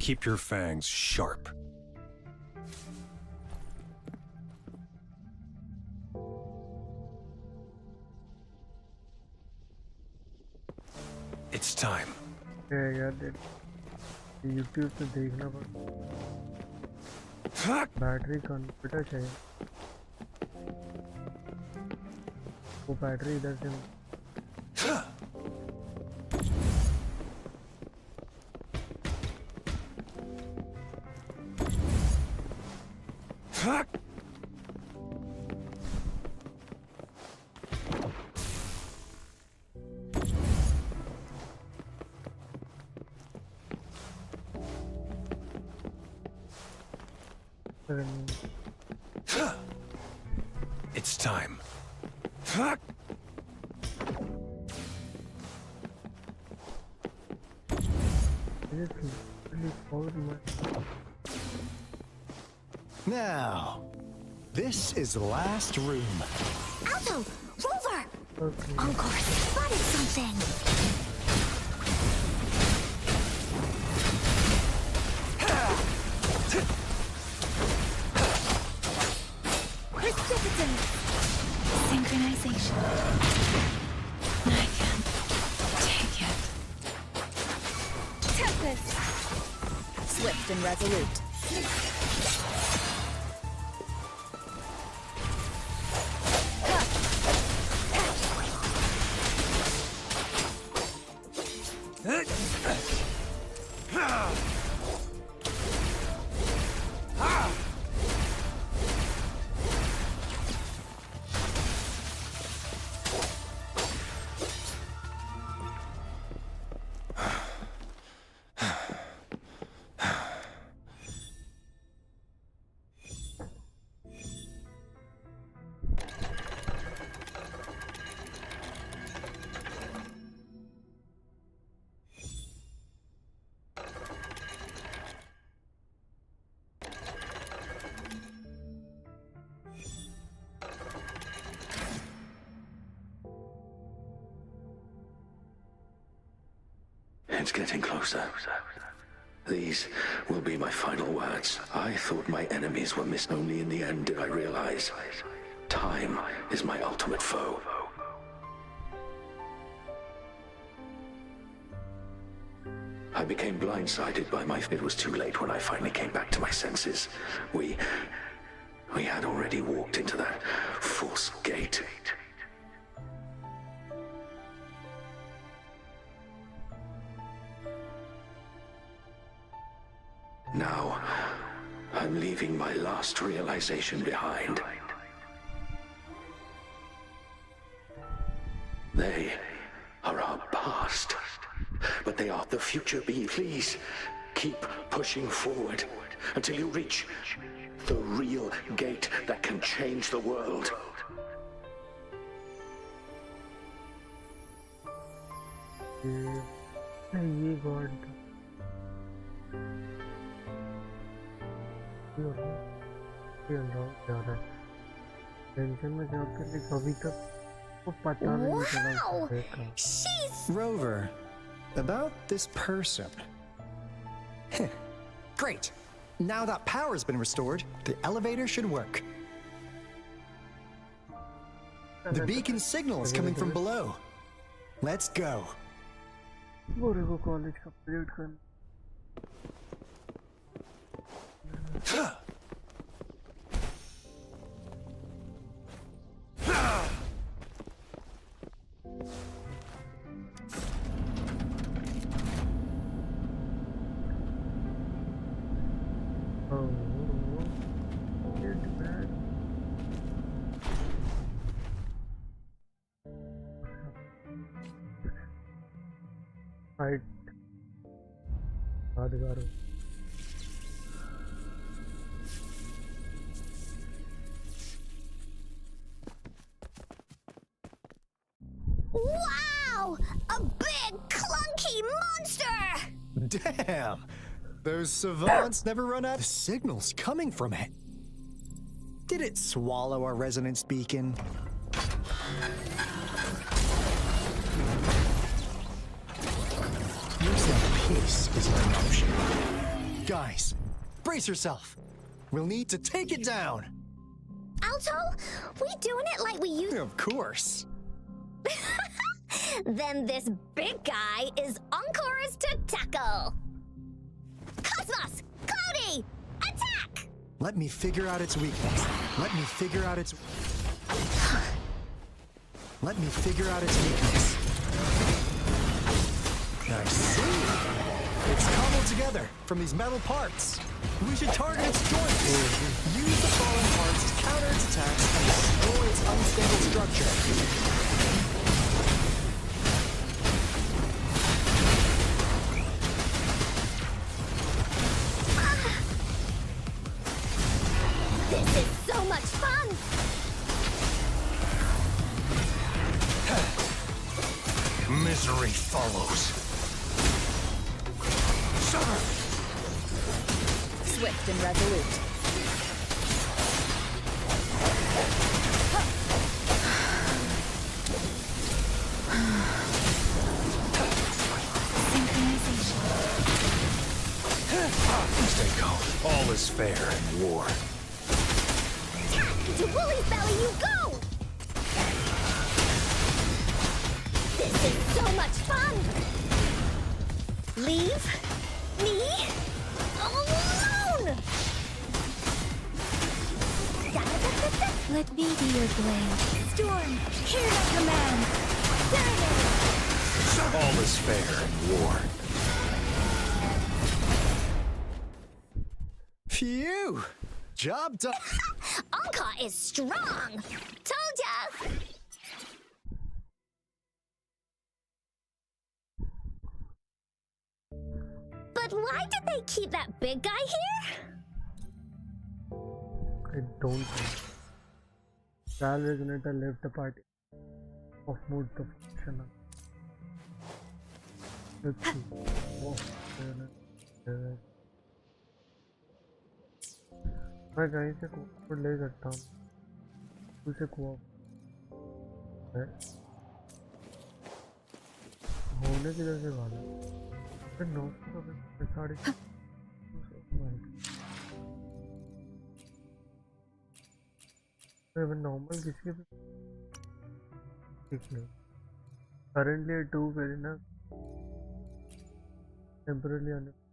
keep your fangs sharp. It's time. यार YouTube पे देखना पड़ता बैटरी कन्वर्टर चाहिए वो बैटरी इधर से It's time. Now, this is the last room. Alto! Rover! Okay. Encore spotted something! Precipitant! Synchronization. I can't take it. Tempest! Swift and resolute. It's getting closer. These will be my final words. I thought my enemies were missed. Only in the end did I realize time is my ultimate foe. I became blindsided by my... It was too late when I finally came back to my senses. We had already walked into that false gate. Now, I'm leaving my last realization behind. They are our past, but they are the future. Please, keep pushing forward until you reach the real gate that can change the world. ये God tension में जाकर के कभी तक वो पता नहीं चला She's Rover, about this person. Great. Now that power's been restored, the elevator should work. The beacon signal is coming from below. Let's go. बोरे को कॉलेज कंप्लीट करना फाइट यादगार हो wow! A big clunky monster! Damn! Those savants never run out of signals coming from it. Did it swallow our resonance beacon? Use that piece as an option. Guys, brace yourself. We'll need to take it down. Alto, we doing it like we used. Of course. Then this big guy is Encore's to tackle. Cosmos, Cloudy, attack! Let me figure out its weakness. Let me figure out its weakness. I see. It's cobbled together from these metal parts. We should target its joints. Use the fallen parts to counter its attacks and destroy its unstable structure. This is so much fun! Misery follows. Swift and resolute. Stay calm. All is fair in war. To Wooly's belly you go! This is so much fun! Leave me alone! Let me be your blade. Storm, hear my command! Serenade! All is fair in war. Phew! Job done. Anka is strong! Told ya! But why did they keep that big guy here? I don't know. Sal Resonator left the party. Off mood the function. Let's see. मैं कहीं से code ले सकता हूँ उसे co-op है होने की वजह से वाला फिर 900 साढ़े मैं नॉर्मल किसी भी ठीक नहीं currently 2 पे ना temporarily आने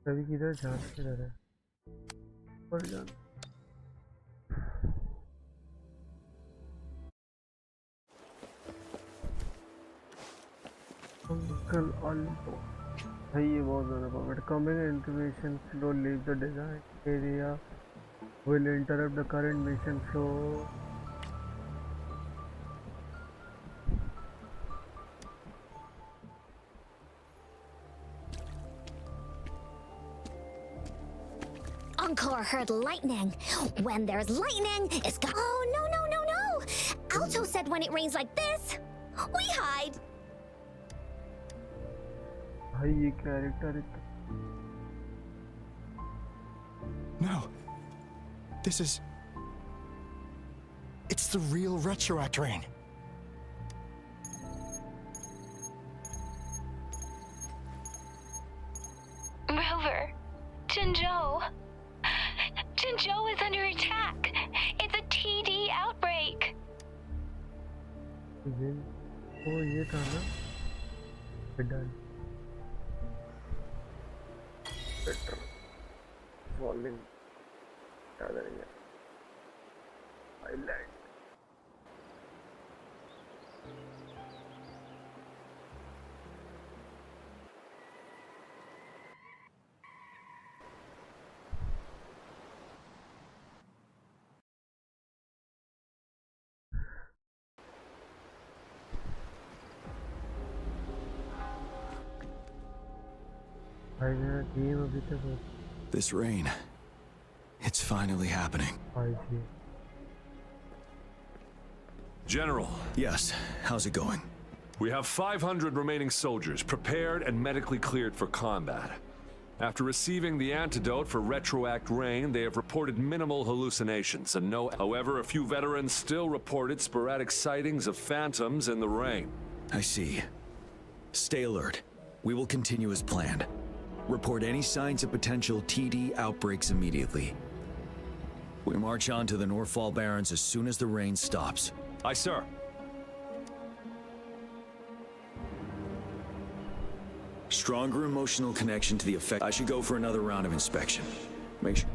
कभी किधर जान के रह रहा है पर जान कल ऑल्टो है ये बहुत ज़्यादा pocket coming information flow leave the design area will interrupt the current mission flow. Encore heard lightning. When there's lightning, it's go. Oh, no, no, no, no. Alto said when it rains like this, we hide. भाई ये character No. This is... It's the real retroactrain. Rover, Jinzhou. Jinzhou is under attack. It's a TD outbreak. ये था ना done better falling याद नहीं है island भाई मेरा गेम अभी तक This rain, it's finally happening. General. Yes, how's it going? We have 500 remaining soldiers prepared and medically cleared for combat. After receiving the antidote for retroact rain, they have reported minimal hallucinations and no. However, a few veterans still reported sporadic sightings of phantoms in the rain. I see. Stay alert. We will continue as planned. Report any signs of potential TD outbreaks immediately. We march on to the Northfall Barrens as soon as the rain stops. Aye, sir. Stronger emotional connection to the effect. I should go for another round of inspection. Make sure.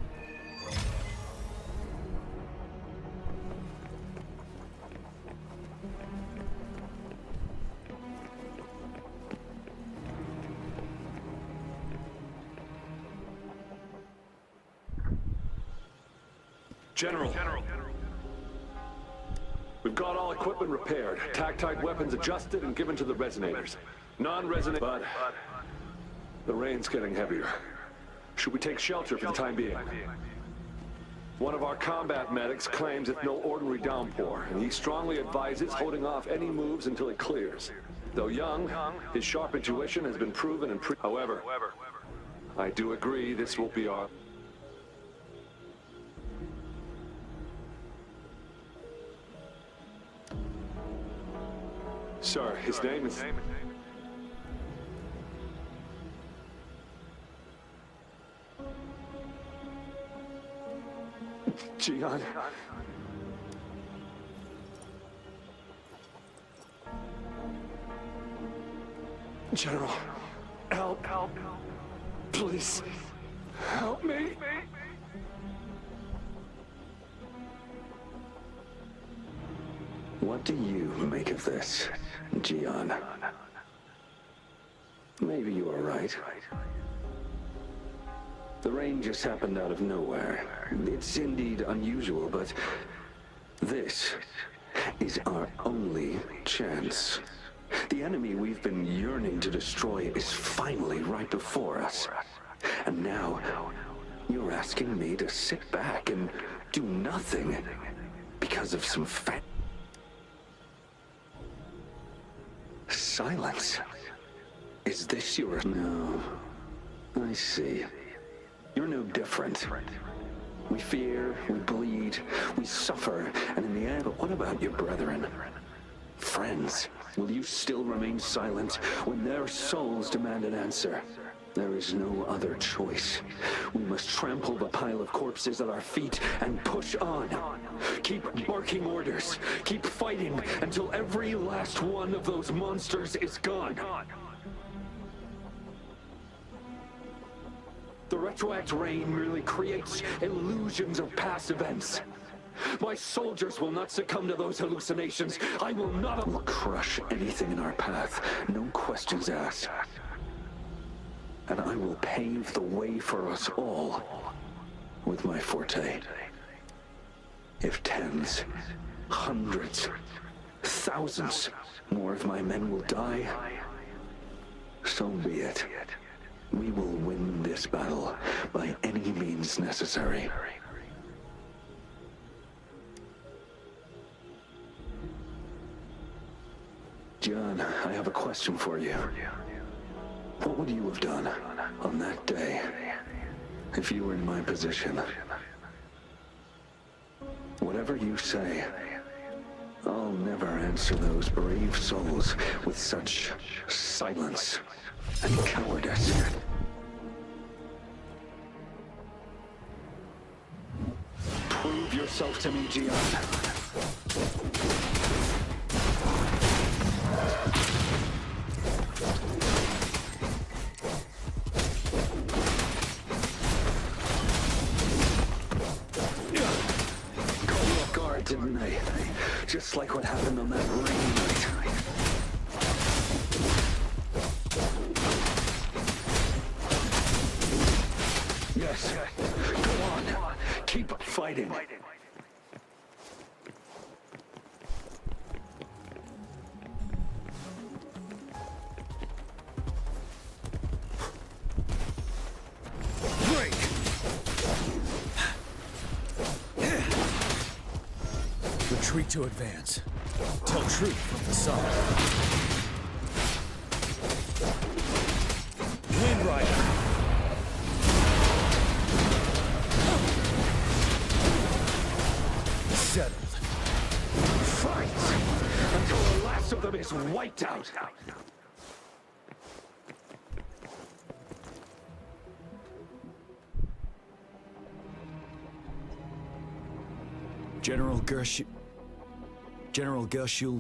General. We've got all equipment repaired, tactite weapons adjusted and given to the resonators. Non-resonant, but the rain's getting heavier. Should we take shelter for the time being? One of our combat medics claims it's no ordinary downpour, and he strongly advises holding off any moves until it clears. Though young, his sharp intuition has been proven and However, I do agree this will be our... Sir, his name is... Gian. General, help. Please, help me. What do you make of this, Gian? Maybe you are right. The rain just happened out of nowhere. It's indeed unusual, but this is our only chance. The enemy we've been yearning to destroy is finally right before us. And now, you're asking me to sit back and do nothing because of some silence. Is this your... No. I see. You're no different. We fear, we bleed, we suffer, and in the end, but what about your brethren? Friends, will you still remain silent when their souls demand an answer? There is no other choice. We must trample the pile of corpses at our feet and push on. Keep barking orders. Keep fighting until every last one of those monsters is gone. The retroact rain merely creates illusions of past events. My soldiers will not succumb to those hallucinations. I will not... We'll crush anything in our path, no questions asked. And I will pave the way for us all with my forte. If tens, hundreds, thousands more of my men will die, so be it. We will win this battle by any means necessary. John, I have a question for you. What would you have done on that day if you were in my position? Whatever you say, I'll never answer those brave souls with such silence and cowardice. Prove yourself to me, Gian. Didn't they? Just like what happened on that rainy night. Yes. Go on. Keep fighting. Retreat to advance. Tell truth from the side. Wind Rider. settled. Fight until the last of them is wiped out. General Gershu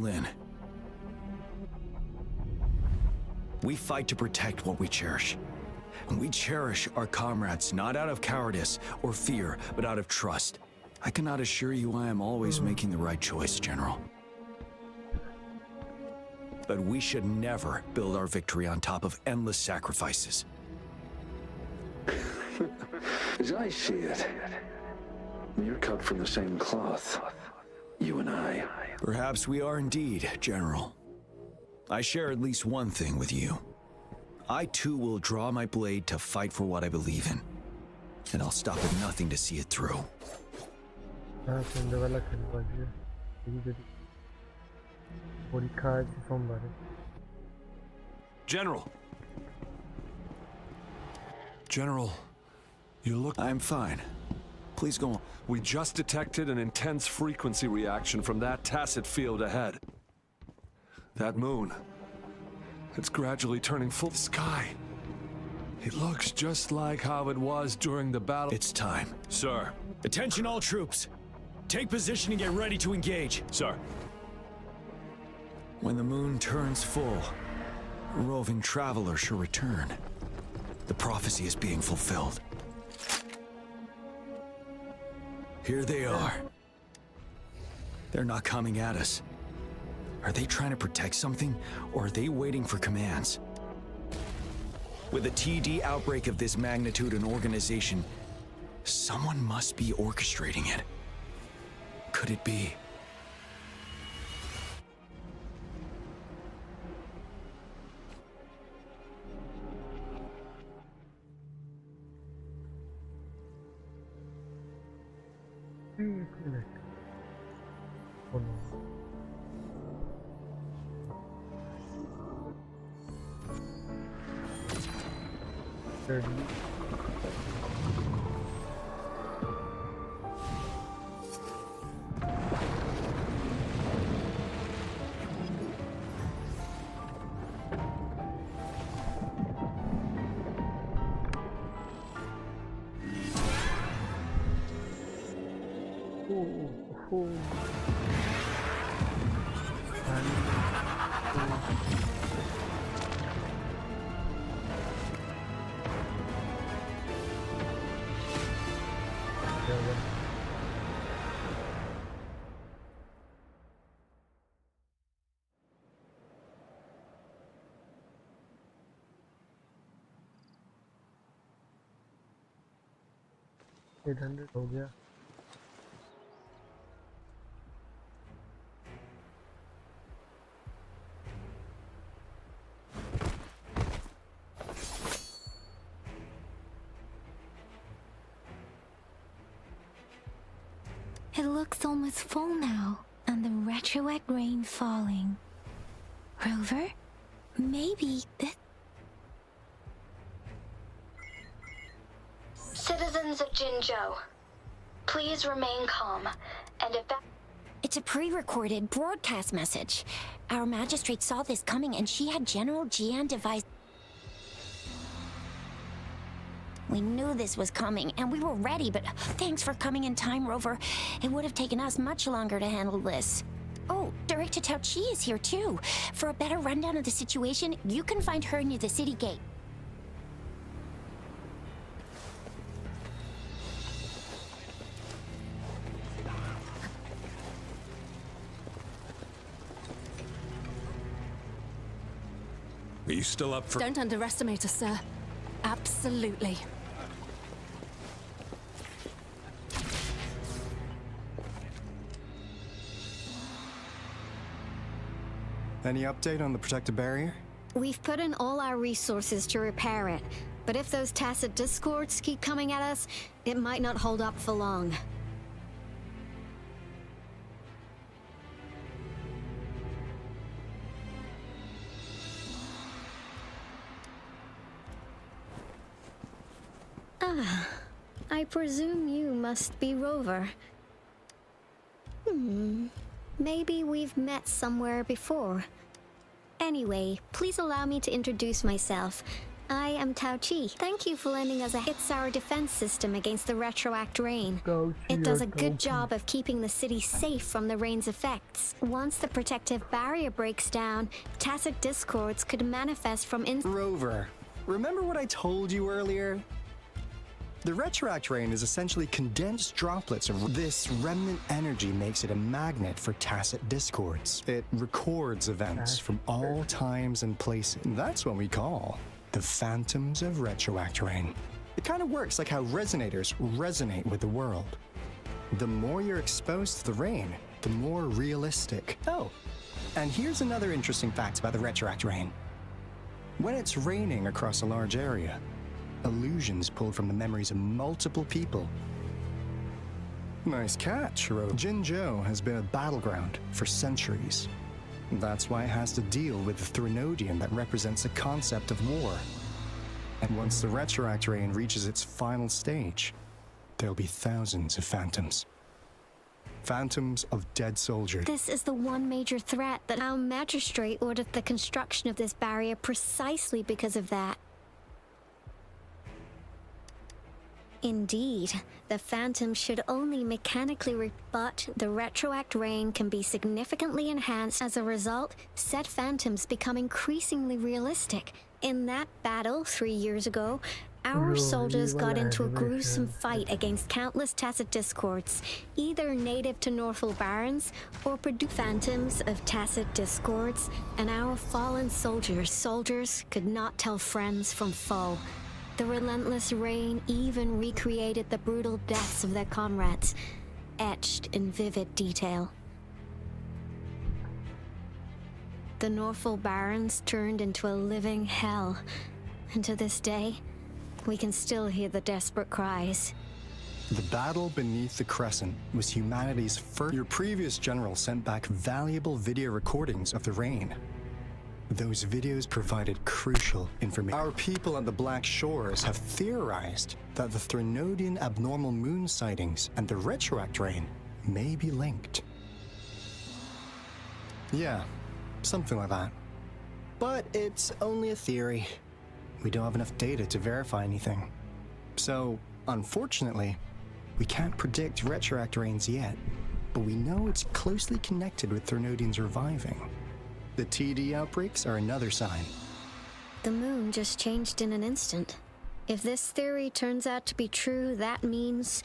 Lin. We fight to protect what we cherish. And we cherish our comrades not out of cowardice or fear, but out of trust. I cannot assure you I am always making the right choice, General. But we should never build our victory on top of endless sacrifices. As I see it, you're cut from the same cloth, you and I. Perhaps we are indeed, General. I share at least one thing with you. I too will draw my blade to fight for what I believe in. And I'll stop at nothing to see it through. General! General, you look... I'm fine. Please go on. We just detected an intense frequency reaction from that tacit field ahead. That moon, it's gradually turning full sky. It looks just like how it was during the battle. It's time. Sir. Attention all troops. Take position and get ready to engage. Sir. When the moon turns full, a roving traveler shall return. The prophecy is being fulfilled. Here they are. They're not coming at us. Are they trying to protect something, or are they waiting for commands? With a TD outbreak of this magnitude and organization, someone must be orchestrating it. Could it be? Oh no. Ready. Oh. $800 हो गया. It looks almost full now, and the retroact rain falling. Rover, maybe this... Citizens of Jinzhou, please remain calm, and if that... It's a pre-recorded broadcast message. Our magistrate saw this coming, and she had General Jian devise... We knew this was coming, and we were ready, but thanks for coming in time, Rover. It would have taken us much longer to handle this. Oh, Director Tao Chi is here too. For a better rundown of the situation, you can find her near the city gate. Are you still up for... Don't underestimate us, sir. Absolutely. Any update on the protective barrier? We've put in all our resources to repair it, but if those tacit discords keep coming at us, it might not hold up for long. Ah, I presume you must be Rover. Maybe we've met somewhere before. Anyway, please allow me to introduce myself. I am Tao Chi. Thank you for lending us It's our defense system against the retroact rain. It does a good job of keeping the city safe from the rain's effects. Once the protective barrier breaks down, tacit discords could manifest from Rover, remember what I told you earlier? The retroact rain is essentially condensed droplets of this remnant energy makes it a magnet for tacit discords. It records events from all times and places. That's what we call the phantoms of retroact rain. It kind of works like how resonators resonate with the world. The more you're exposed to the rain, the more realistic. Oh, and here's another interesting fact about the retroact rain. When it's raining across a large area, illusions pulled from the memories of multiple people. Nice catch, Ro. Jinzhou has been a battleground for centuries. That's why it has to deal with the Threnodian that represents the concept of war. And once the retroact rain reaches its final stage, there'll be thousands of phantoms. Phantoms of dead soldiers. This is the one major threat that our magistrate ordered the construction of this barrier precisely because of that. Indeed, the phantoms should only mechanically rebut the retroact rain can be significantly enhanced. As a result, said phantoms become increasingly realistic. In that battle 3 years ago, our soldiers got into a gruesome fight against countless tacit discords, either native to Northfall Barrens or produce phantoms of tacit discords, and our fallen soldiers could not tell friends from foe. The relentless rain even recreated the brutal deaths of their comrades, etched in vivid detail. The Northfall Barrens turned into a living hell, and to this day, we can still hear the desperate cries. The battle beneath the Crescent was humanity's first. Your previous general sent back valuable video recordings of the rain. Those videos provided crucial information. Our people on the Black Shores have theorized that the Threnodian abnormal moon sightings and the retroact rain may be linked. Yeah, something like that. But it's only a theory. We don't have enough data to verify anything. So, unfortunately, we can't predict retroact rains yet, but we know it's closely connected with Threnodians reviving. The TD outbreaks are another sign. The moon just changed in an instant. If this theory turns out to be true, that means...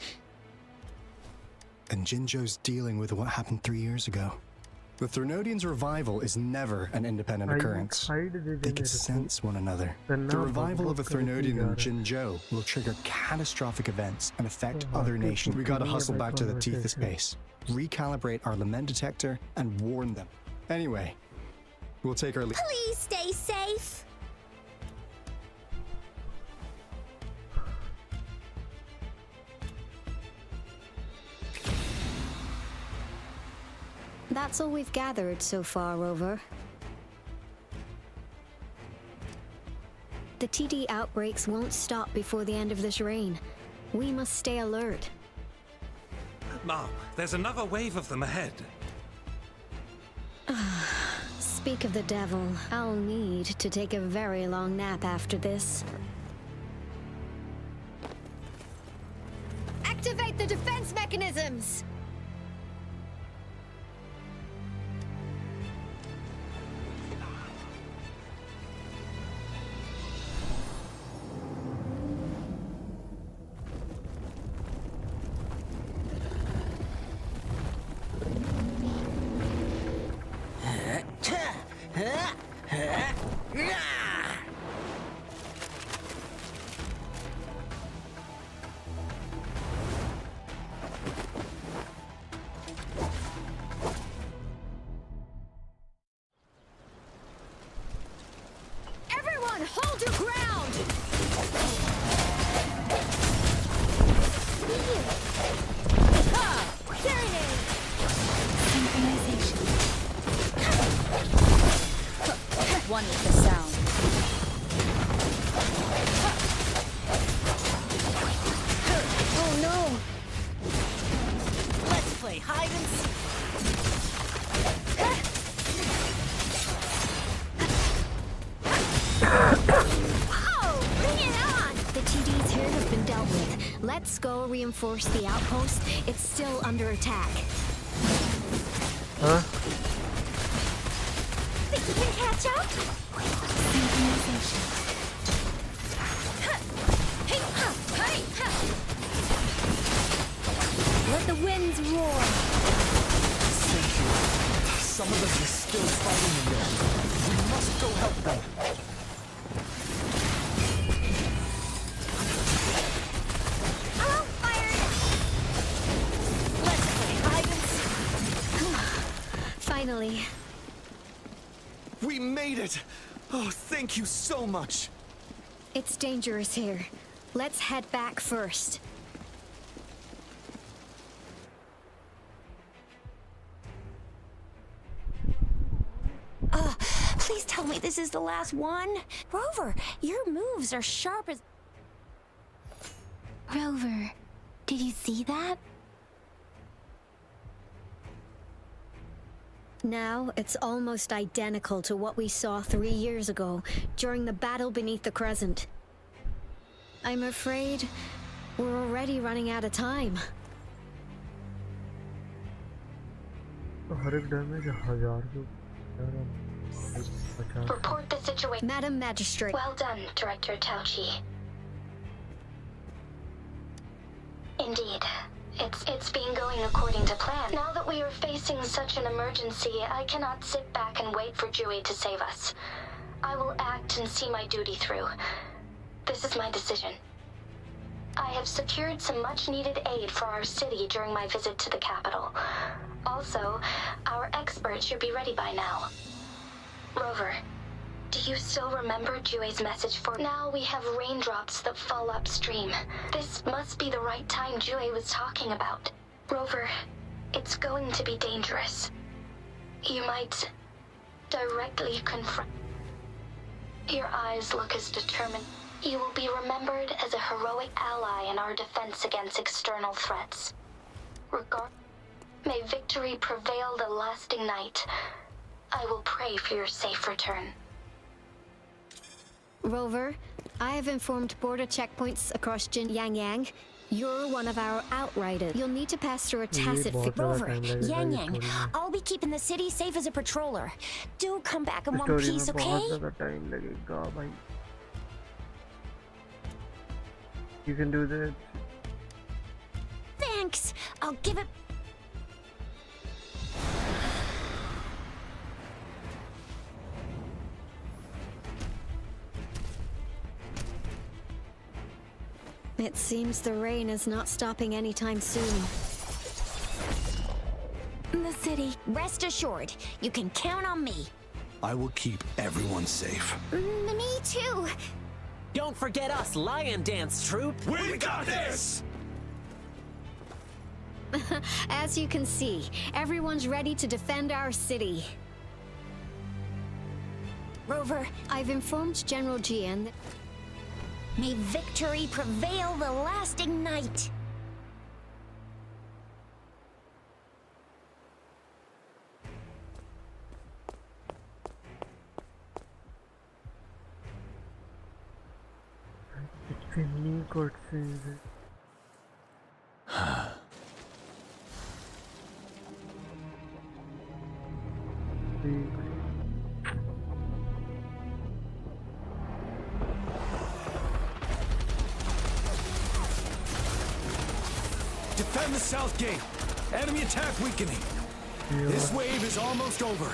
And Jinzhou's dealing with what happened 3 years ago. The Threnodians' revival is never an independent occurrence. They can sense one another. The revival of a Threnodian in Jinzhou will trigger catastrophic events and affect other nations. We gotta hustle back to the Tethys base, recalibrate our lament detector, and warn them. Anyway, we'll take our leave. Please stay safe. That's all we've gathered so far, Rover. The TD outbreaks won't stop before the end of this reign. We must stay alert. Mom, there's another wave of them ahead. Speak of the devil, I'll need to take a very long nap after this. Activate the defense mechanisms! Everyone, hold your ground! There it is! Synchronization. One with the sound. Oh no! Let's play hide and seek. reinforce the outpost, it's still under attack. Huh? Think you can catch up? Synchronization. Let the winds roar. Thank you. Some of us are still fighting in there. We must go help them. Oh, fired! Let's play hide and seek. Finally. We made it! Oh, thank you so much. It's dangerous here. Let's head back first. Please tell me this is the last one. Rover, your moves are sharp as... Rover, did you see that? Now, it's almost identical to what we saw 3 years ago, during the battle beneath the Crescent. I'm afraid we're already running out of time. हर एक damage 1000 के Report the situation. Madam Magistrate. Well done, Director Tauchi. Indeed. It's been going according to plan. Now that we are facing such an emergency, I cannot sit back and wait for Jui to save us. I will act and see my duty through. This is my decision. I have secured some much-needed aid for our city during my visit to the capital. Also, our experts should be ready by now. Rover, do you still remember Jue's message for... Now we have raindrops that fall upstream. This must be the right time Jue was talking about. Rover, it's going to be dangerous. You might directly confront... Your eyes look as determined. You will be remembered as a heroic ally in our defense against external threats. May victory prevail the lasting night. I will pray for your safe return. Rover, I have informed border checkpoints across Yang. You're one of our outriders. You'll need to pass through a tacit... Rover, Yang, I'll be keeping the city safe as a patroller. Do come back in one piece, okay? बहुत ज़्यादा time लगेगा भाई. You can do this. Thanks. I'll give it... It seems the rain is not stopping anytime soon. The city. Rest assured, you can count on me. I will keep everyone safe. Me too. Don't forget us, Lion Dance Troop! We got this! As you can see, everyone's ready to defend our city. Rover, I've informed General Jian that... may victory prevail the lasting night. Finny cutscenes. Defend the south gate. Enemy attack weakening. This wave is almost over.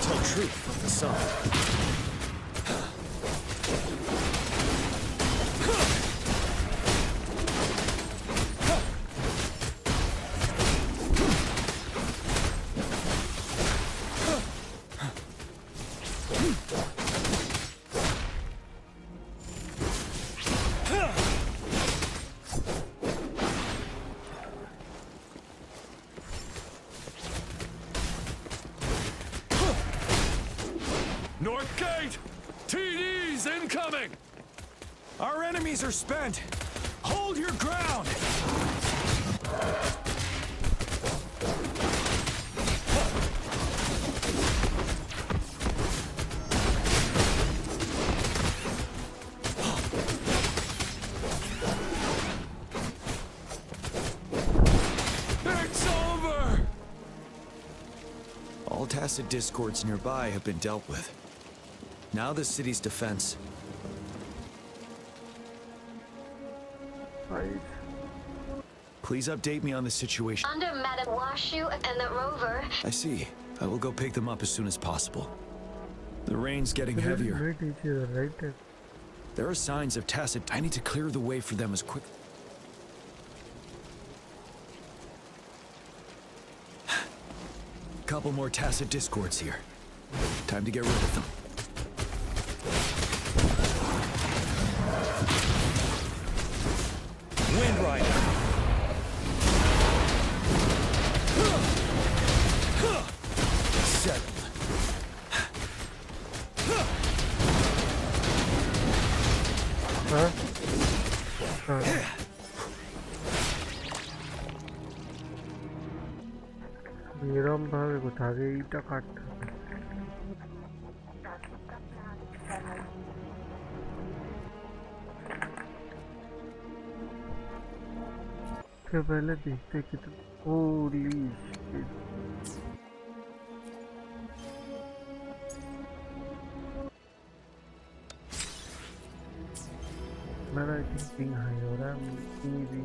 Tell truth from the sun. North Gate! TDs incoming! Our enemies are spent. Hold your ground! tacit discords nearby have been dealt with. Now the city's defense. Right. Please update me on the situation. Under Madam Washu and the rover. I see. I will go pick them up as soon as possible. The rain's getting heavier. Great teacher, right? There are signs of tacit. I need to clear the way for them as quick. Couple more tacit discords here. Time to get rid of them. Wind Rider. Settled. বিরম ভাবে কোথা এইটা কাট के पहले देखते कितना holy shit मेरा I think ping high हो रहा है पिंग भी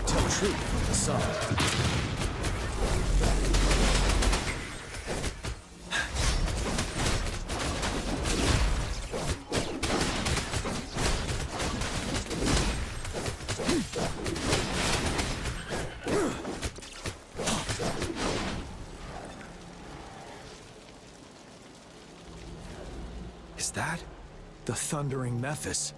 Tell truth from the sun. Is that the thundering Memphis?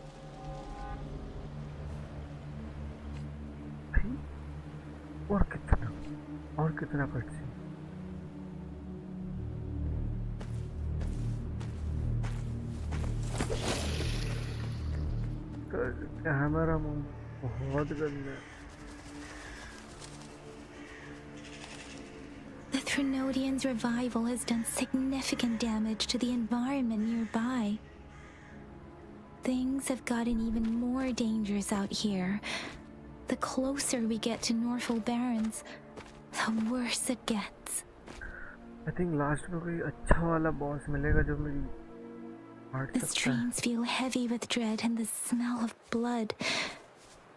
और कितना कटसी कैमरा बहुत गंदा है The Trinodian's revival has done significant damage to the environment nearby. Things have gotten even more dangerous out here. The closer we get to Norfolk Barrens, the worse it gets. I think last में कोई अच्छा वाला boss मिलेगा जो मेरी heart The सकता है streams feel heavy with dread and the smell of blood.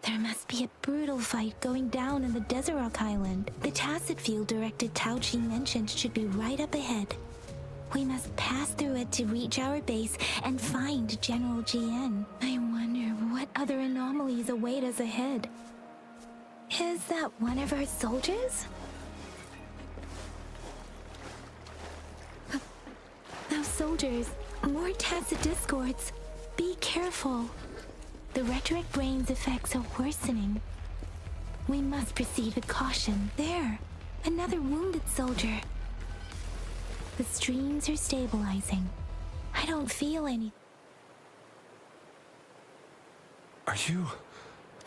There must be a brutal fight going down in the Desert Island. The tacit field director Tao Chi mentioned should be right up ahead. We must pass through it to reach our base and find General GN. I wonder what other anomalies await us ahead. Is that one of our soldiers? Now soldiers, more tacit discords. Be careful. The rhetoric brain's effects are worsening. We must proceed with caution. There, another wounded soldier. The streams are stabilizing. I don't feel any. Are you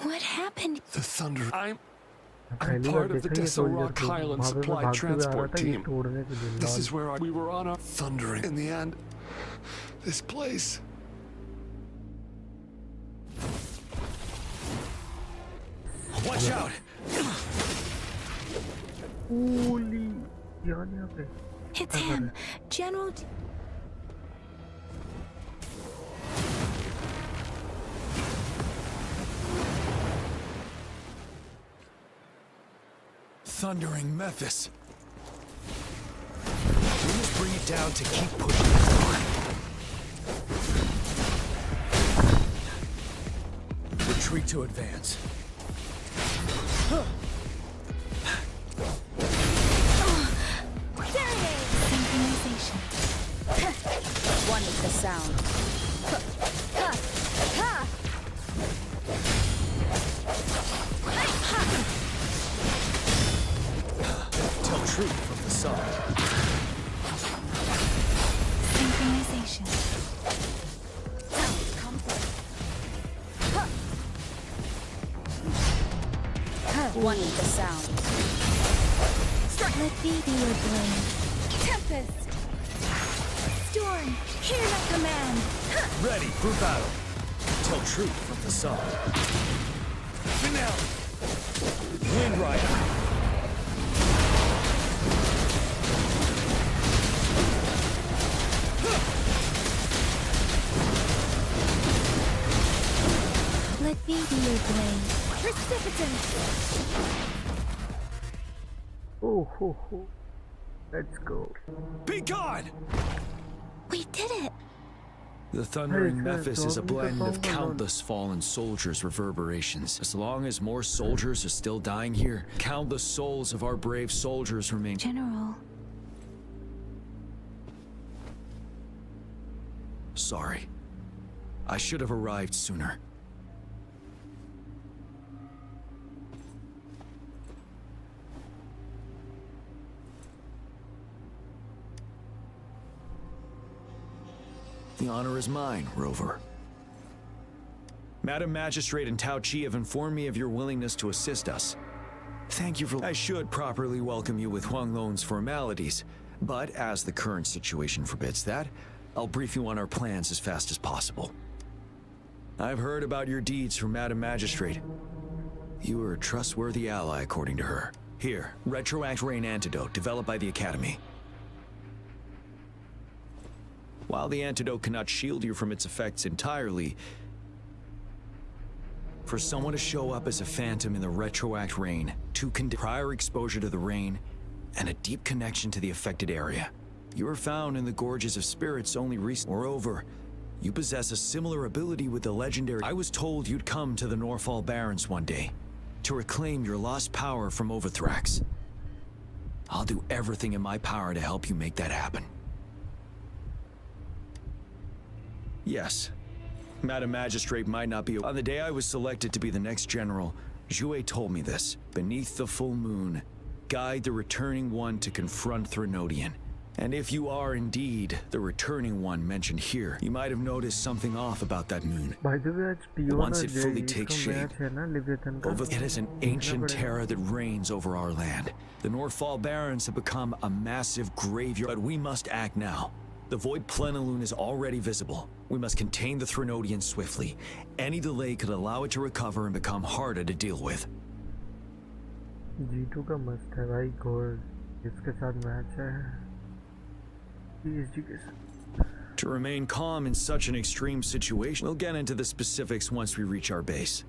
What happened? the Thunder? I'm पहली बार part of the देखा ये Deso soldier Rock को Highland वहाँ पे मैं Supply भागते हुए आ रहा Transport था ये Team. तोड़ने के लिए This lol is where we were on our thundering. In the end, this place. Watch out! Holi यहाँ पे It's him, General. Thundering Memphis. We must bring it down to keep pushing forward. Retreat to advance. Synchronization. One with the sound. Tell truth from the sun. Synchronization. One with the sound. Let me be your blade. Tempest. Storm. Hear my command. Ready for battle. Tell truth from the sun. Finale. Wind Rider. Let me be your blade. Precipitant! Oh, ho, ho. Let's go. Be gone! We did it! The thundering Hey, Memphis is a John, blend of come on. countless fallen soldiers' reverberations. As long as more soldiers are still dying here, countless souls of our brave soldiers remain. General, Sorry. I should have arrived sooner. The honor is mine, Rover. Madam Magistrate and Tao Chi have informed me of your willingness to assist us. Thank you for... I should properly welcome you with Huang Lon's formalities, but as the current situation forbids that, I'll brief you on our plans as fast as possible. I've heard about your deeds from Madam Magistrate. You are a trustworthy ally, according to her. Here, Retroact Rain Antidote, developed by the Academy. While the antidote cannot shield you from its effects entirely, for someone to show up as a phantom in the Retroact Rain, prior exposure to the rain, and a deep connection to the affected area. You were found in the Gorges of Spirits only recently. Moreover, you possess a similar ability with the legendary... I was told you'd come to the Norfall Barrens one day, to reclaim your lost power from Overthrax. I'll do everything in my power to help you make that happen. Yes. Madam Magistrate might not be... On the day I was selected to be the next general, Jue told me this. Beneath the full moon, guide the returning one to confront Threnodian. And if you are indeed the returning one mentioned here, you might have noticed something off about that moon. By the way, it's Piona Once it fully Jay, takes इसका shape, match है ना, Leviathan का। it is an ancient terror that reigns over our land. The Norfall Barrens have become a massive graveyard, but we must act now. The Void Plenilune is already visible. We must contain the Threnodian swiftly. Any delay could allow it to recover and become harder to deal with. G2 का मस्त है भाई gold, इसके साथ match है PSG के साथ। To remain calm in such an extreme situation, we'll get into the specifics once we reach our base.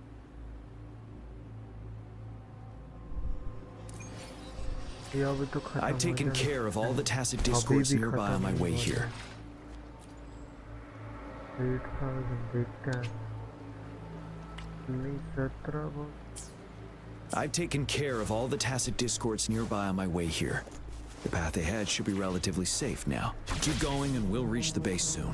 I've taken care of all the tacit discords nearby on my way here. 8,000 I've taken care of all the tacit discords nearby on my way here. The path ahead should be relatively safe now. Keep going and we'll reach the base soon.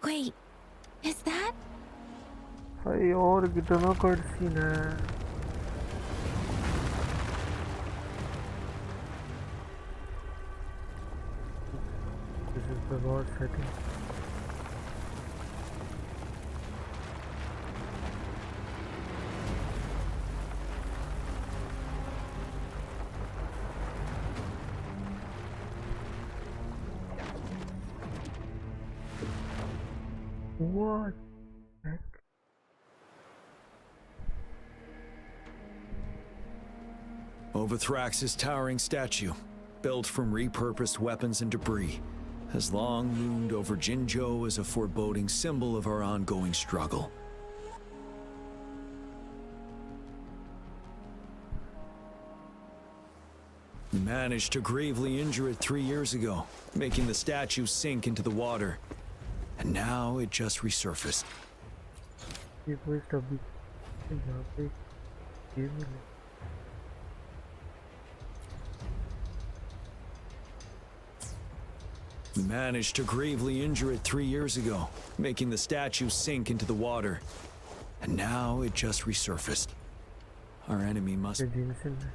Wait, is that? भाई और कितना cut scene है। This is the boss setting. What the heck? Overthrax's towering statue, built from repurposed weapons and debris, has long loomed over Jinzhou as a foreboding symbol of our ongoing struggle. We managed to gravely injure it 3 years ago, making the statue sink into the water. And now it just resurfaced. ये कोई अभी यहाँ पे ये मिले। We managed to gravely injure it 3 years ago, making the statue sink into the water. And now it just resurfaced. Our enemy must... ये जिनसन है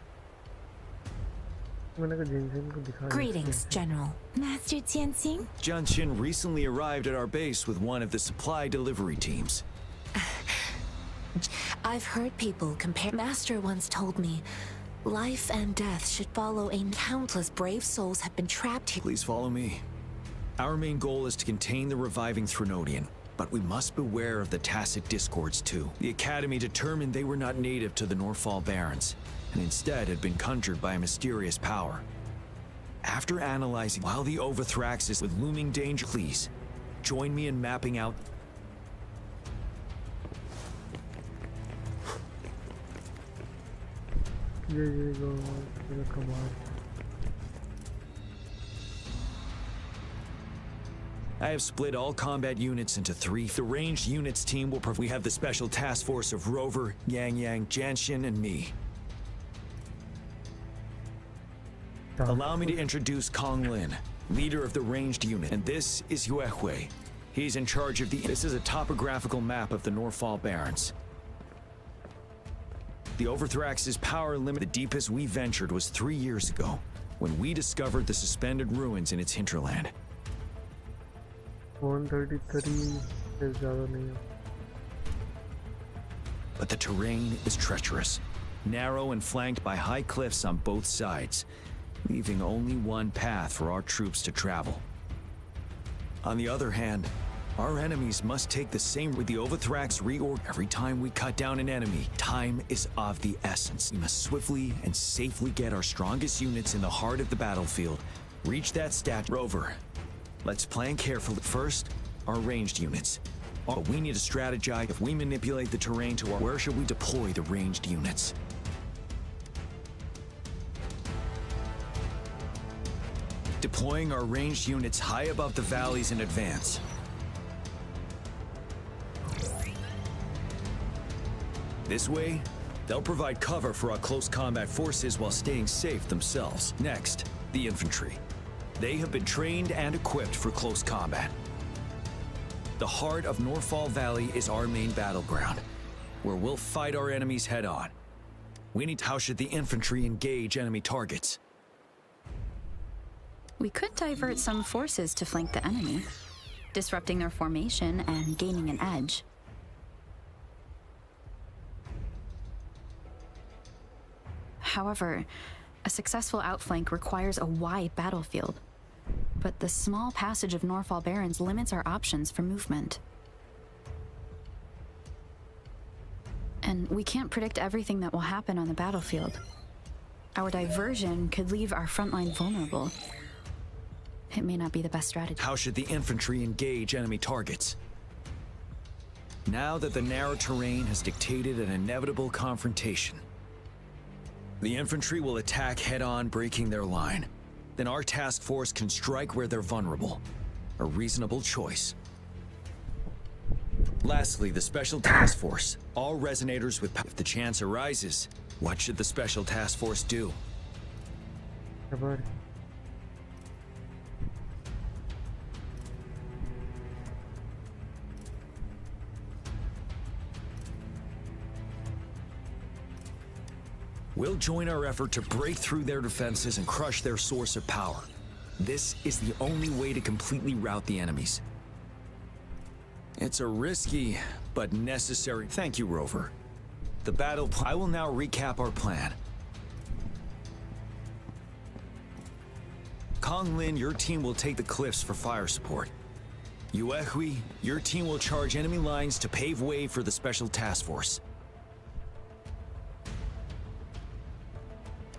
मैंने कहा जिनसन को दिखा Greetings, General. Master Tianxing? Jianxin recently arrived at our base with one of the supply delivery teams. I've heard people compare. Master once told me, life and death should follow a countless brave souls have been trapped here. Please follow me. Our main goal is to contain the reviving Threnodian, but we must beware of the tacit discords too. The Academy determined they were not native to the Norfall Barrens, and instead had been conjured by a mysterious power. After analyzing while the Overthrax is with looming danger, please join me in mapping out. ये go the command. I have split all combat units into 3. The ranged units team will we have the special task force of Rover, Yang Yang, Jianxin, and me. Allow me to introduce Kong Lin, leader of the ranged unit, and this is Yue Hui. He's in charge of the... This is a topographical map of the Norfall Barrens. The Overthrax's power limit, the deepest we ventured was 3 years ago, when we discovered the suspended ruins in its hinterland. 133 is ज़्यादा नहीं है. But the terrain is treacherous, narrow and flanked by high cliffs on both sides, leaving only one path for our troops to travel. On the other hand, our enemies must take the same with the Overthrax reorg. Every time we cut down an enemy, time is of the essence. We must swiftly and safely get our strongest units in the heart of the battlefield, reach that stat. Rover, let's plan carefully. First, our ranged units. But we need to strategize. If we manipulate the terrain to our... Where should we deploy the ranged units? Deploying our ranged units high above the valleys in advance. This way, they'll provide cover for our close combat forces while staying safe themselves. Next, the infantry. They have been trained and equipped for close combat. The heart of Norfall Valley is our main battleground, where we'll fight our enemies head-on. We need... How should the infantry engage enemy targets? We could divert some forces to flank the enemy, disrupting their formation and gaining an edge. However, a successful outflank requires a wide battlefield, but the small passage of Norfall Barrens limits our options for movement. And we can't predict everything that will happen on the battlefield. Our diversion could leave our frontline vulnerable. It may not be the best strategy. How should the infantry engage enemy targets? Now that the narrow terrain has dictated an inevitable confrontation, the infantry will attack head-on, breaking their line. Then our task force can strike where they're vulnerable. A reasonable choice. Lastly, the Special Task Force. All resonators with... If the chance arises, what should the Special Task Force do? We'll join our effort to break through their defenses and crush their source of power. This is the only way to completely rout the enemies. It's a risky, but necessary... Thank you, Rover. The battle... I will now recap our plan. Kong Lin, your team will take the cliffs for fire support. Yue Hui, your team will charge enemy lines to pave way for the Special Task Force.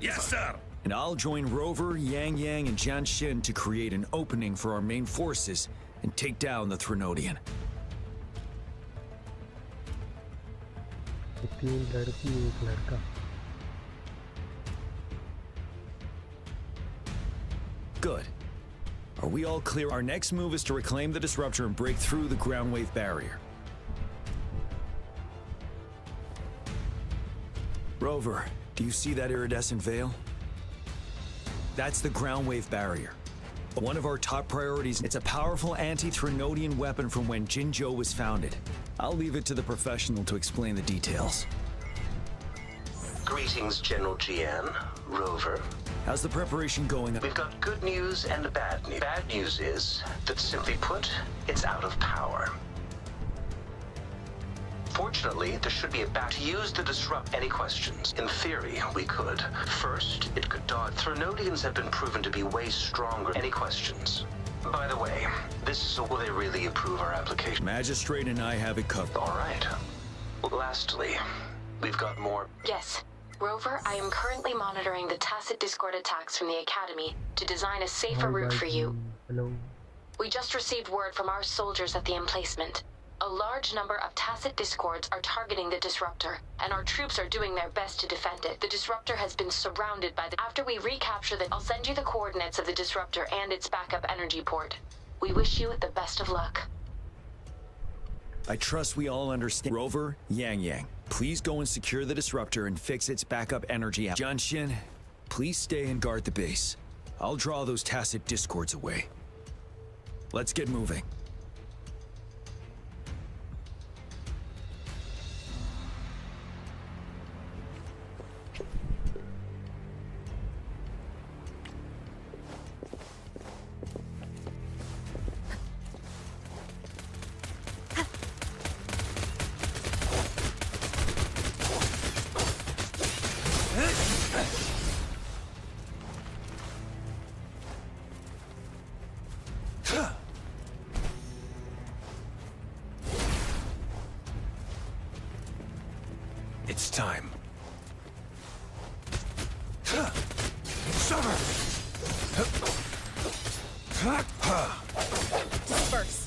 Yes, sir! And I'll join Rover, Yang Yang, and Jianxin to create an opening for our main forces and take down the Threnodian. Good. Are we all clear? Our next move is to reclaim the disruptor and break through the ground wave barrier. Rover, do you see that iridescent veil? That's the ground wave barrier. One of our top priorities, it's a powerful anti-Threnodian weapon from when Jinzhou was founded. I'll leave it to the professional to explain the details. Greetings, General GN, Rover. How's the preparation going? We've got good news and bad news. Bad news is that, simply put, it's out of power. Fortunately, there should be a bat to use to disrupt. Any questions? In theory, we could. First, it could dodge. Threnodians have been proven to be way stronger. Any questions? By the way, will they really approve our application? Magistrate and I have it covered. All right. Lastly, we've got more. Yes. Rover, I am currently monitoring the tacit discord attacks from the Academy to design a safer route for you. Hello. We just received word from our soldiers at the emplacement. A large number of tacit discords are targeting the disruptor, and our troops are doing their best to defend it. The disruptor has been surrounded by the... After we recapture I'll send you the coordinates of the disruptor and its backup energy port. We wish you the best of luck. I trust we all understand. Rover, Yang, please go and secure the disruptor and fix its backup energy. Junshin, please stay and guard the base. I'll draw those tacit discords away. Let's get moving. It's time. Disperse.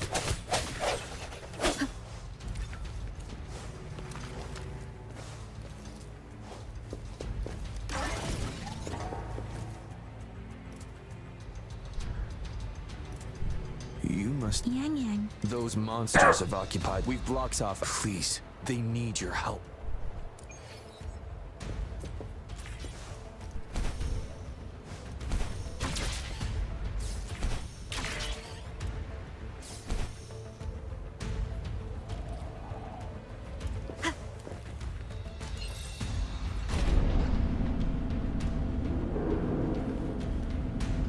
You must... Yang. Those monsters have occupied. We've blocks off. Please, they need your help.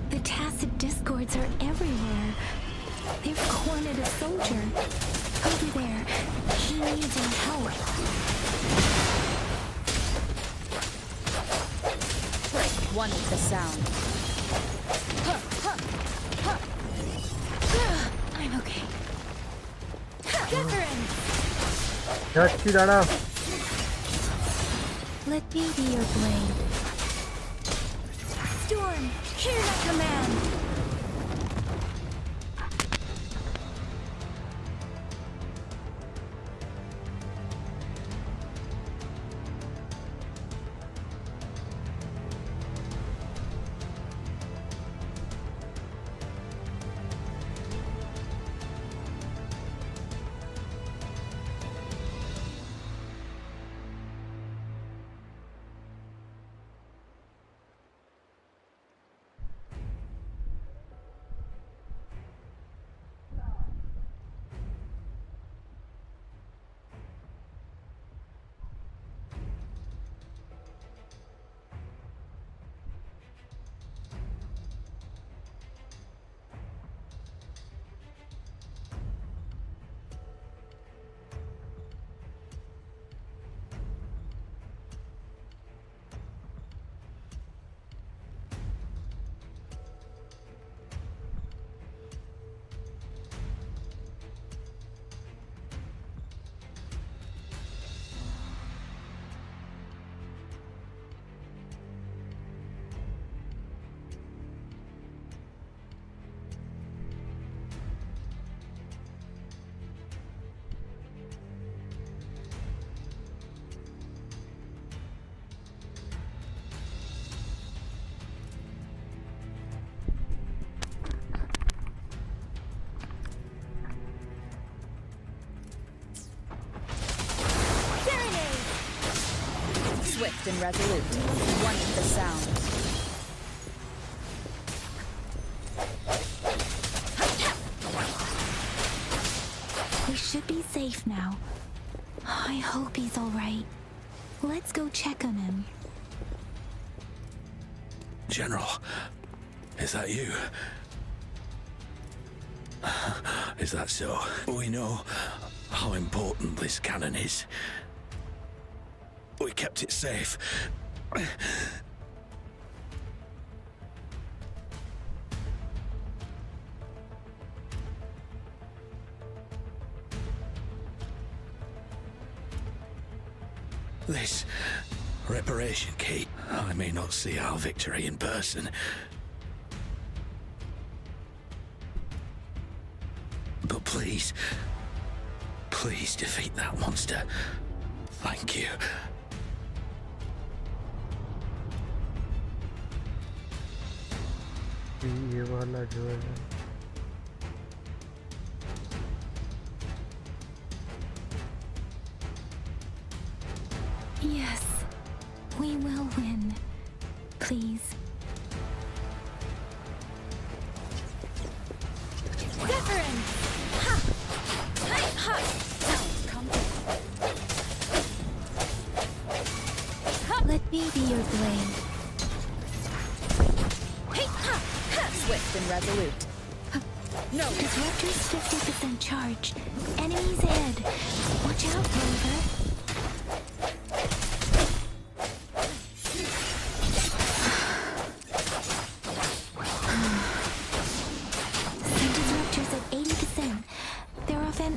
The tacit discords are everywhere. They've cornered a soldier. Over there. He needs our help. One with the sound. I'm okay. Wuthering! Yachi Dada. Let me be your blade. Storm, hear my command! Swift and resolute. One with the sound. We should be safe now. I hope he's alright. Let's go check on him. General, is that you? Is that so? We know how important this cannon is. We kept it safe. This reparation key, I may not see our victory in person. But please, please defeat that monster. Thank you. ये वाला जो है Yes, we will win. Please. Wuthering! Ha! Hey, ha! Sounds comfortable. Let me be your blade. Hey, ha! Ha! Swift and resolute. No. Disruptor's 50% charged. Enemies ahead. Watch out, Rover.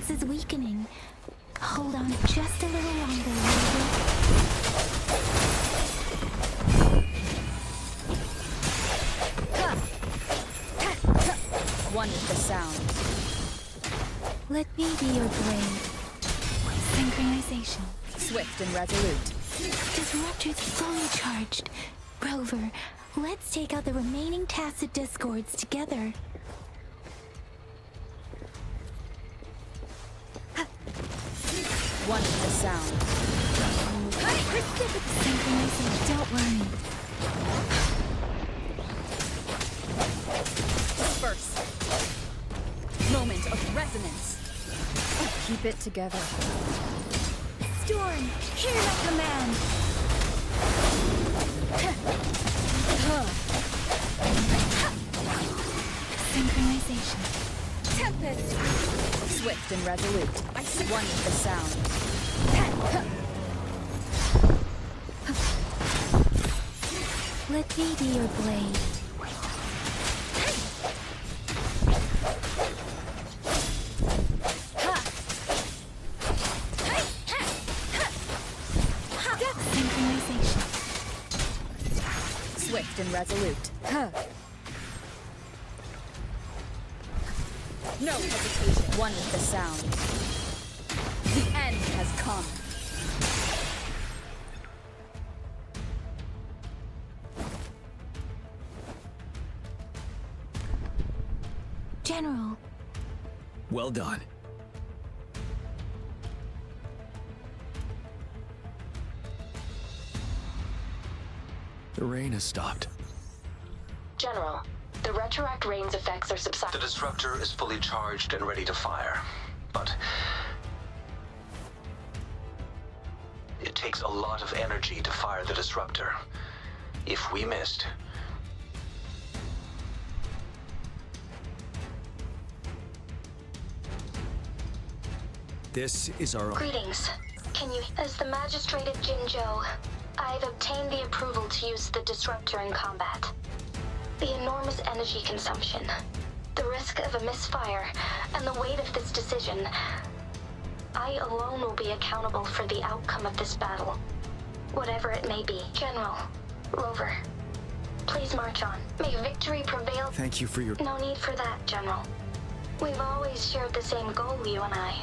Is weakening. Hold on just a little longer, Rover. One with the sound. Let me be your blade. Synchronization. Swift and resolute. Disruptor's fully charged. Rover, let's take out the remaining tacit discords together. One with the sound. Synchronization, don't worry. Disperse. Moment of resonance. Keep it together. Storm, hear my command. Synchronization. Tempest. Swift and resolute. I see one with the sound. Let me be your blade. Synchronization. Swift and resolute. No hesitation. One with the sound. The end has come. General. Well done. The rain has stopped. General, the retroact rain's effects are subsiding. The disruptor is fully charged and ready to fire, but it takes a lot of energy to fire the disruptor. If we missed, This is our... Greetings. Can you... As the Magistrate of Jinzhou, I've obtained the approval to use the disruptor in combat. The enormous energy consumption, the risk of a misfire, and the weight of this decision, I alone will be accountable for the outcome of this battle, whatever it may be. General, Rover, please march on. May victory prevail. Thank you for your... No need for that, General. We've always shared the same goal, you and I.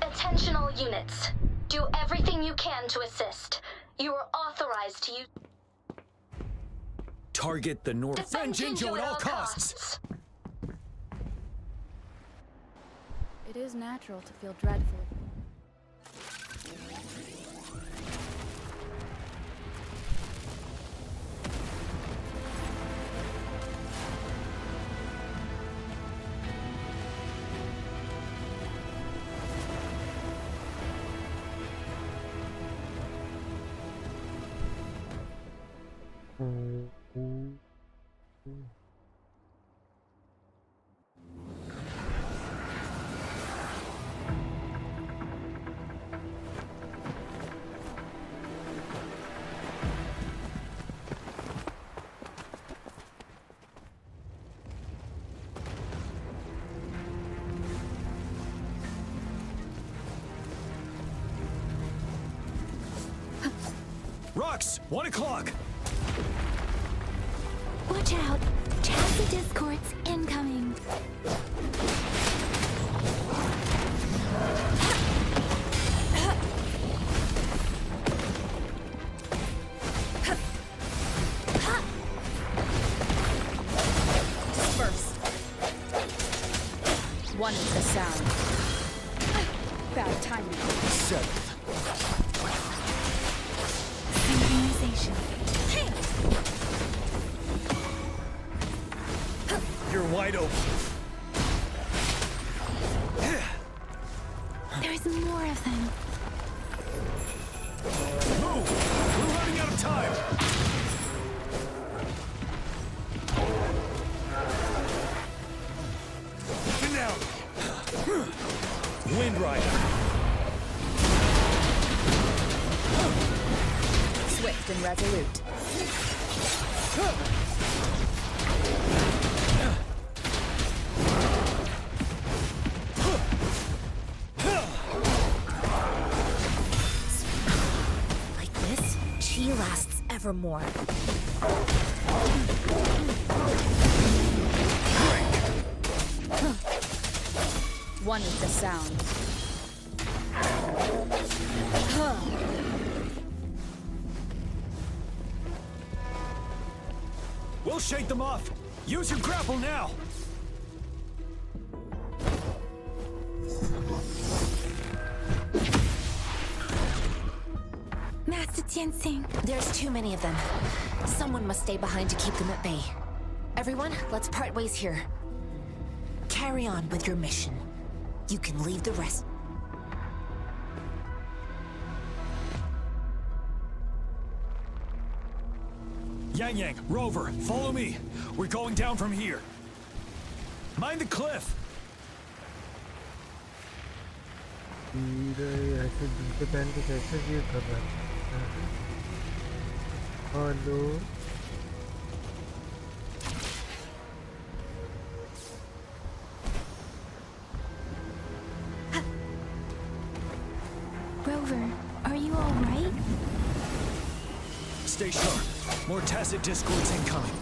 Attention all units. Do everything you can to assist. You are authorized to use... Target the north... Defend Jinzhou at all costs! It is natural to feel dreadful. Rux, 1 o'clock. Watch out! Tacit discords incoming. Disperse. One with the sound. Bad timing. 7th. Synchronization. You're wide open. There's more of them. Move! We're running out of time. Get down. Wind Rider. Swift and resolute. Like this, she lasts evermore. One with the sound. We'll shake them off. Use your grapple now. Master Tianxing. There's too many of them. Someone must stay behind to keep them at bay. Everyone, let's part ways here. Carry on with your mission. You can leave the rest. Yang Yang, Rover, follow me. We're going down from here. Mind the cliff. ऐसे जूते पहन के कैसे ये कर रहा है? Hello Rover, are you all right? Stay sharp. More tacit discords incoming.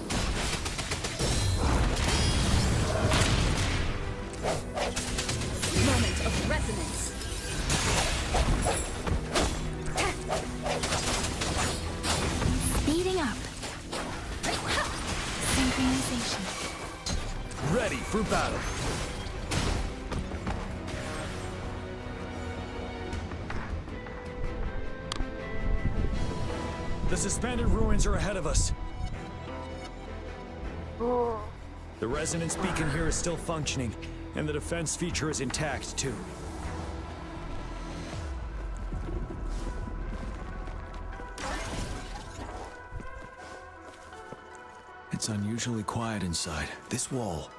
Moment of resonance. Speeding up. Synchronization. Ready for battle. The suspended ruins are ahead of us. The resonance beacon here is still functioning, and the defense feature is intact, too. It's unusually quiet inside. This wall.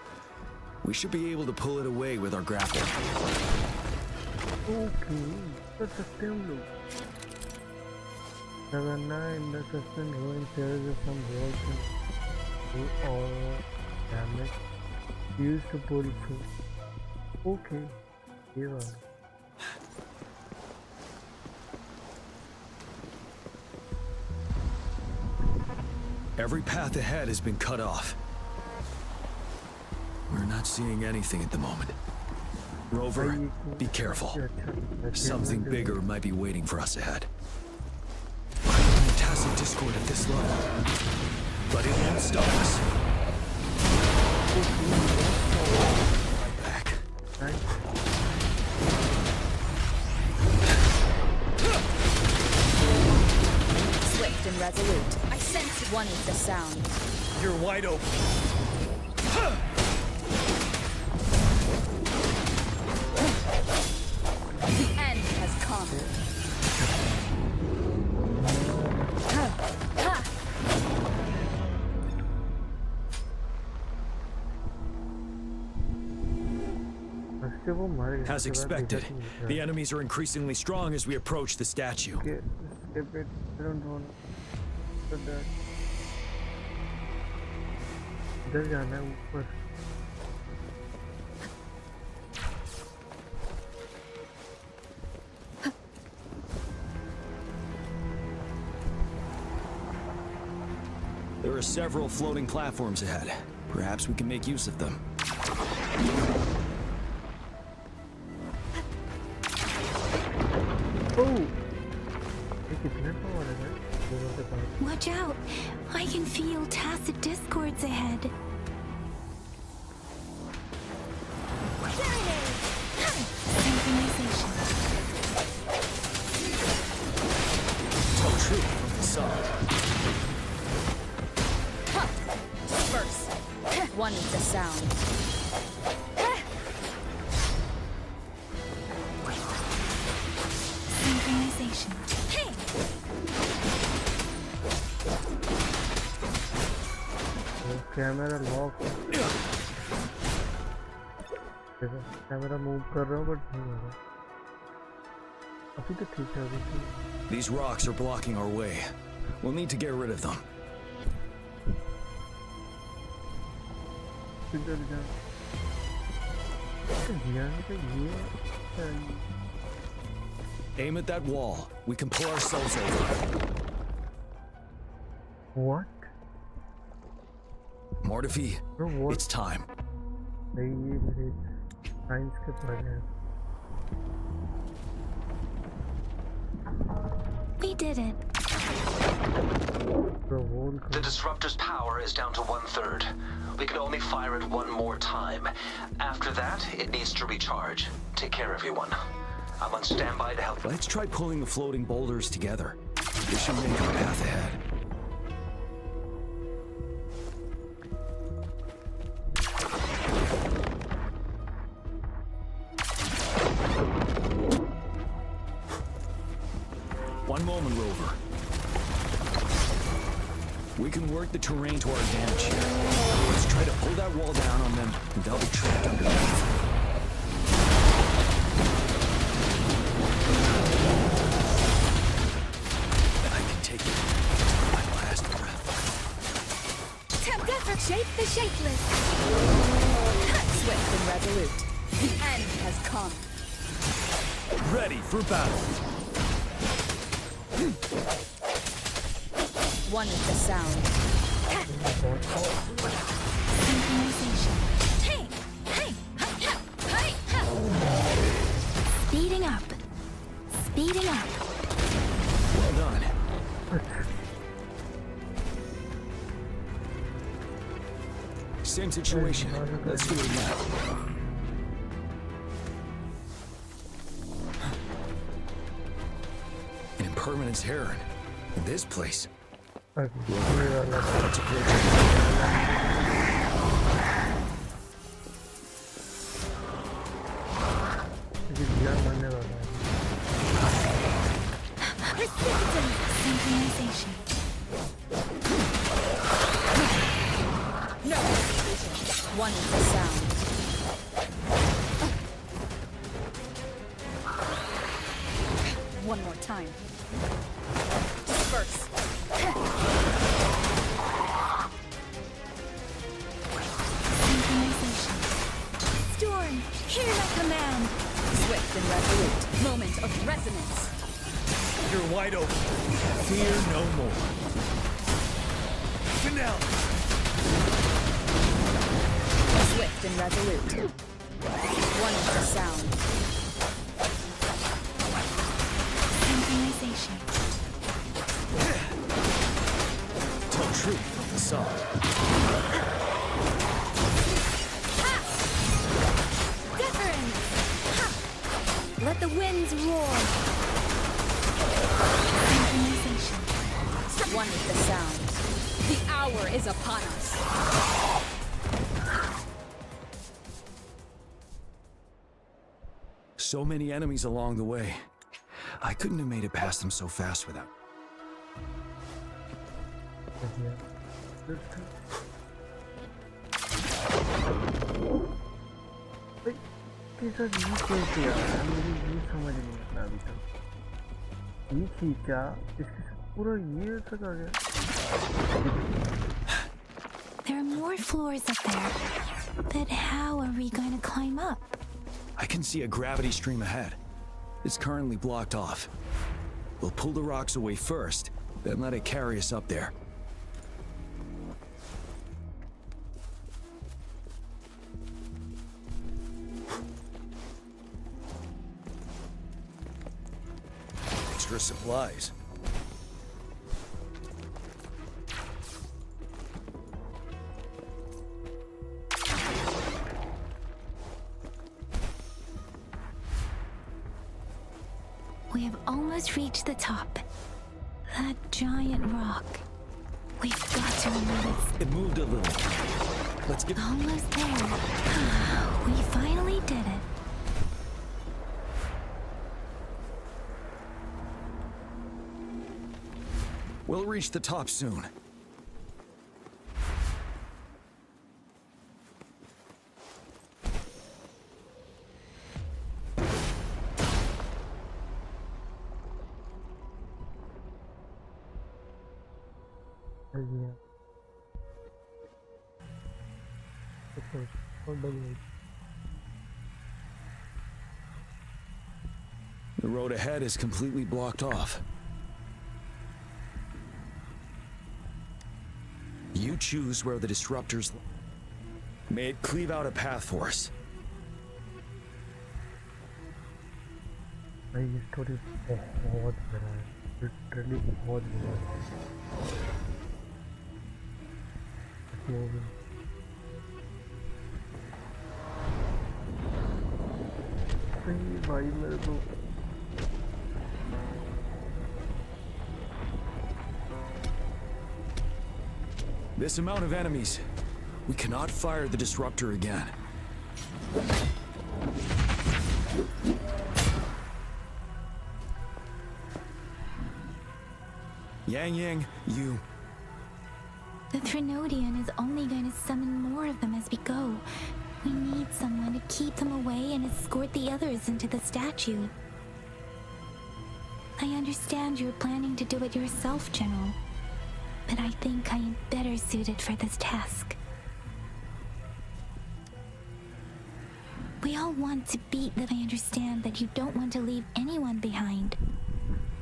We should be able to pull it away with our grapple. Okay, कर सकते हम लोग. In the suspended ruins there is some walls and do all damage used to pull through. Okay, ये वाला. Every path ahead has been cut off. We're not seeing anything at the moment. Rover, be careful. Something bigger might be waiting for us ahead. Tacit discord at this level, but it won't stop us. Right back. Swift and resolute. I sense one with the sound. You're wide open. The end has come. As expected, the enemies are increasingly strong as we approach the statue. Okay, skip it. I don't want to do that. इधर जाना है ऊपर. are several floating platforms ahead. Perhaps we can make use of them. Watch out! I can feel tacit discords ahead. Synchronization. Tell truth from the side. Disperse. One with the sound. Synchronization. Camera lock देखो camera move कर रहा हूँ but नहीं हो रहा अभी तो ठीक है अभी तो These rocks are blocking our way. We'll need to get rid of them. किधर जा ध्यान से ये Aim at that wall. We can pull ourselves over. What? Mortifi, it's time. नहीं ये मेरे साइंस के पढ़े हैं We did it. The disruptor's power is down to 1/3. We can only fire it one more time. After that, it needs to recharge. Take care, everyone. I'm on standby to help. Let's try pulling the floating boulders together. This should make our path ahead. One moment, Rover. We can work the terrain to our advantage here. Let's try to pull that wall down on them, and they'll be trapped underneath. I can take it. My last breath. Debdutta shape the shapeless. Swift and resolute. The end has come. Ready for battle. One with the sound. Synchronization. Speeding up. Speeding up. Well done. Same situation. Let's do it again. An impermanence heron. In this place. Let's approach it. Synchronization. No hesitation. One with the sound. One more time. Disperse. Synchronization. Storm, hear my command. Swift and resolute. Moment of resonance. You're wide open. Fear no more. Finale. Swift and resolute. One with the sound. Synchronization. Tell truth from the side. Deference. Let the winds roar. Synchronization. One with the sound. The hour is upon us. So many enemies along the way. I couldn't have made it past them so fast without. Sir ये कैसे आया मुझे ये समझ नहीं आता अभी तक ये खींचा इसके साथ पूरा ये तक आ गया There are more floors up there. But how are we going to climb up? I can see a gravity stream ahead. It's currently blocked off. We'll pull the rocks away first, then let it carry us up there. extra supplies. We have almost reached the top. That giant rock. We've got to remove it. It moved a little. Let's get... Almost there. We finally did it. We'll reach the top soon. The road ahead is completely blocked off. You choose where the disruptors... May it cleave out a path for us. भाई ये story बहुत बड़ा है, literally बहुत बड़ा है। भाई मेरे को This amount of enemies. We cannot fire the disruptor again. Yang, you... The Trinodian is only going to summon more of them as we go. We need someone to keep them away and escort the others into the statue. I understand you're planning to do it yourself, General. But I think I am better suited for this task. We all want to beat that. I understand that you don't want to leave anyone behind.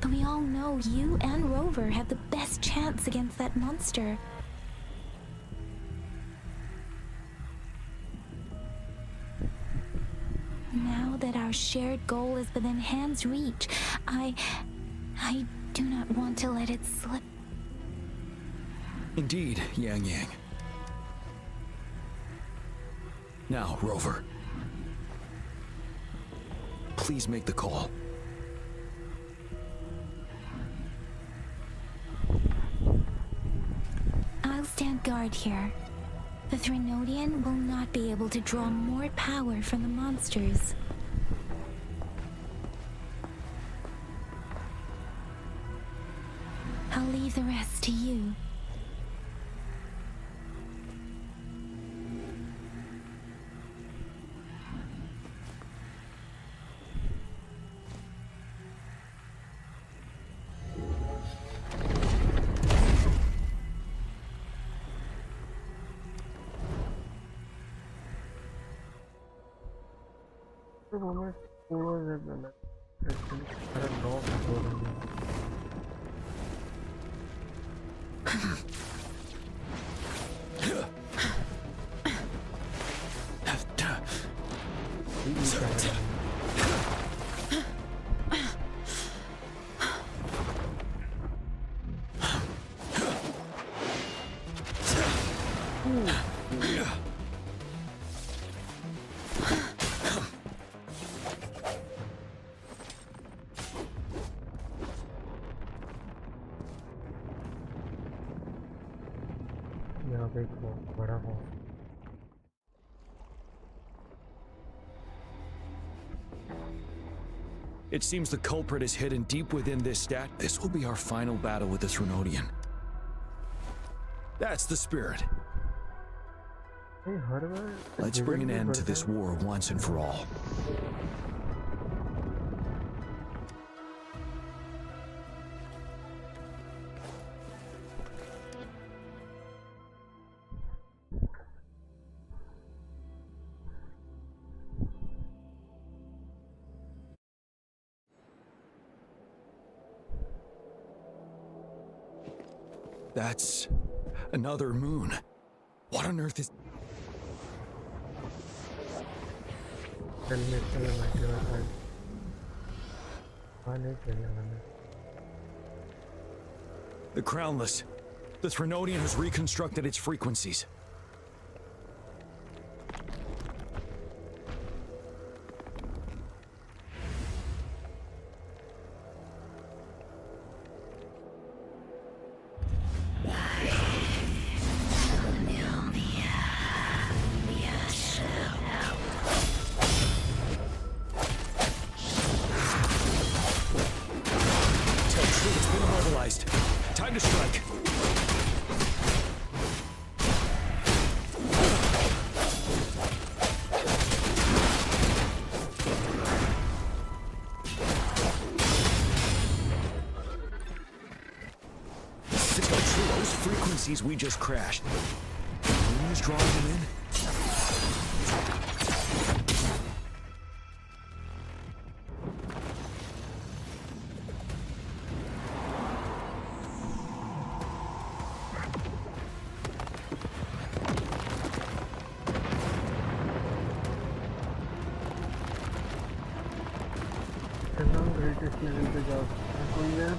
But we all know you and Rover have the best chance against that monster. Now that our shared goal is within hand's reach, I do not want to let it slip. Indeed, Yang. Now, Rover. Please make the call. I'll stand guard here. The Trinodian will not be able to draw more power from the monsters. I'll leave the rest to you. तो हमें थोड़ा सा गलत actually सारा lock हो रहा है। यहाँ पे एक बहुत बड़ा हो। It seems the culprit is hidden deep within this stat. This will be our final battle with the Trinodian. That's the spirit. Let's bring an end to this war once and for all. That's another moon. What on earth is... The Crownless. The Threnodian has reconstructed its frequencies. Time to strike. Those frequencies we just crashed. Who's drawing them in? Greatest level पे जाओ कोई है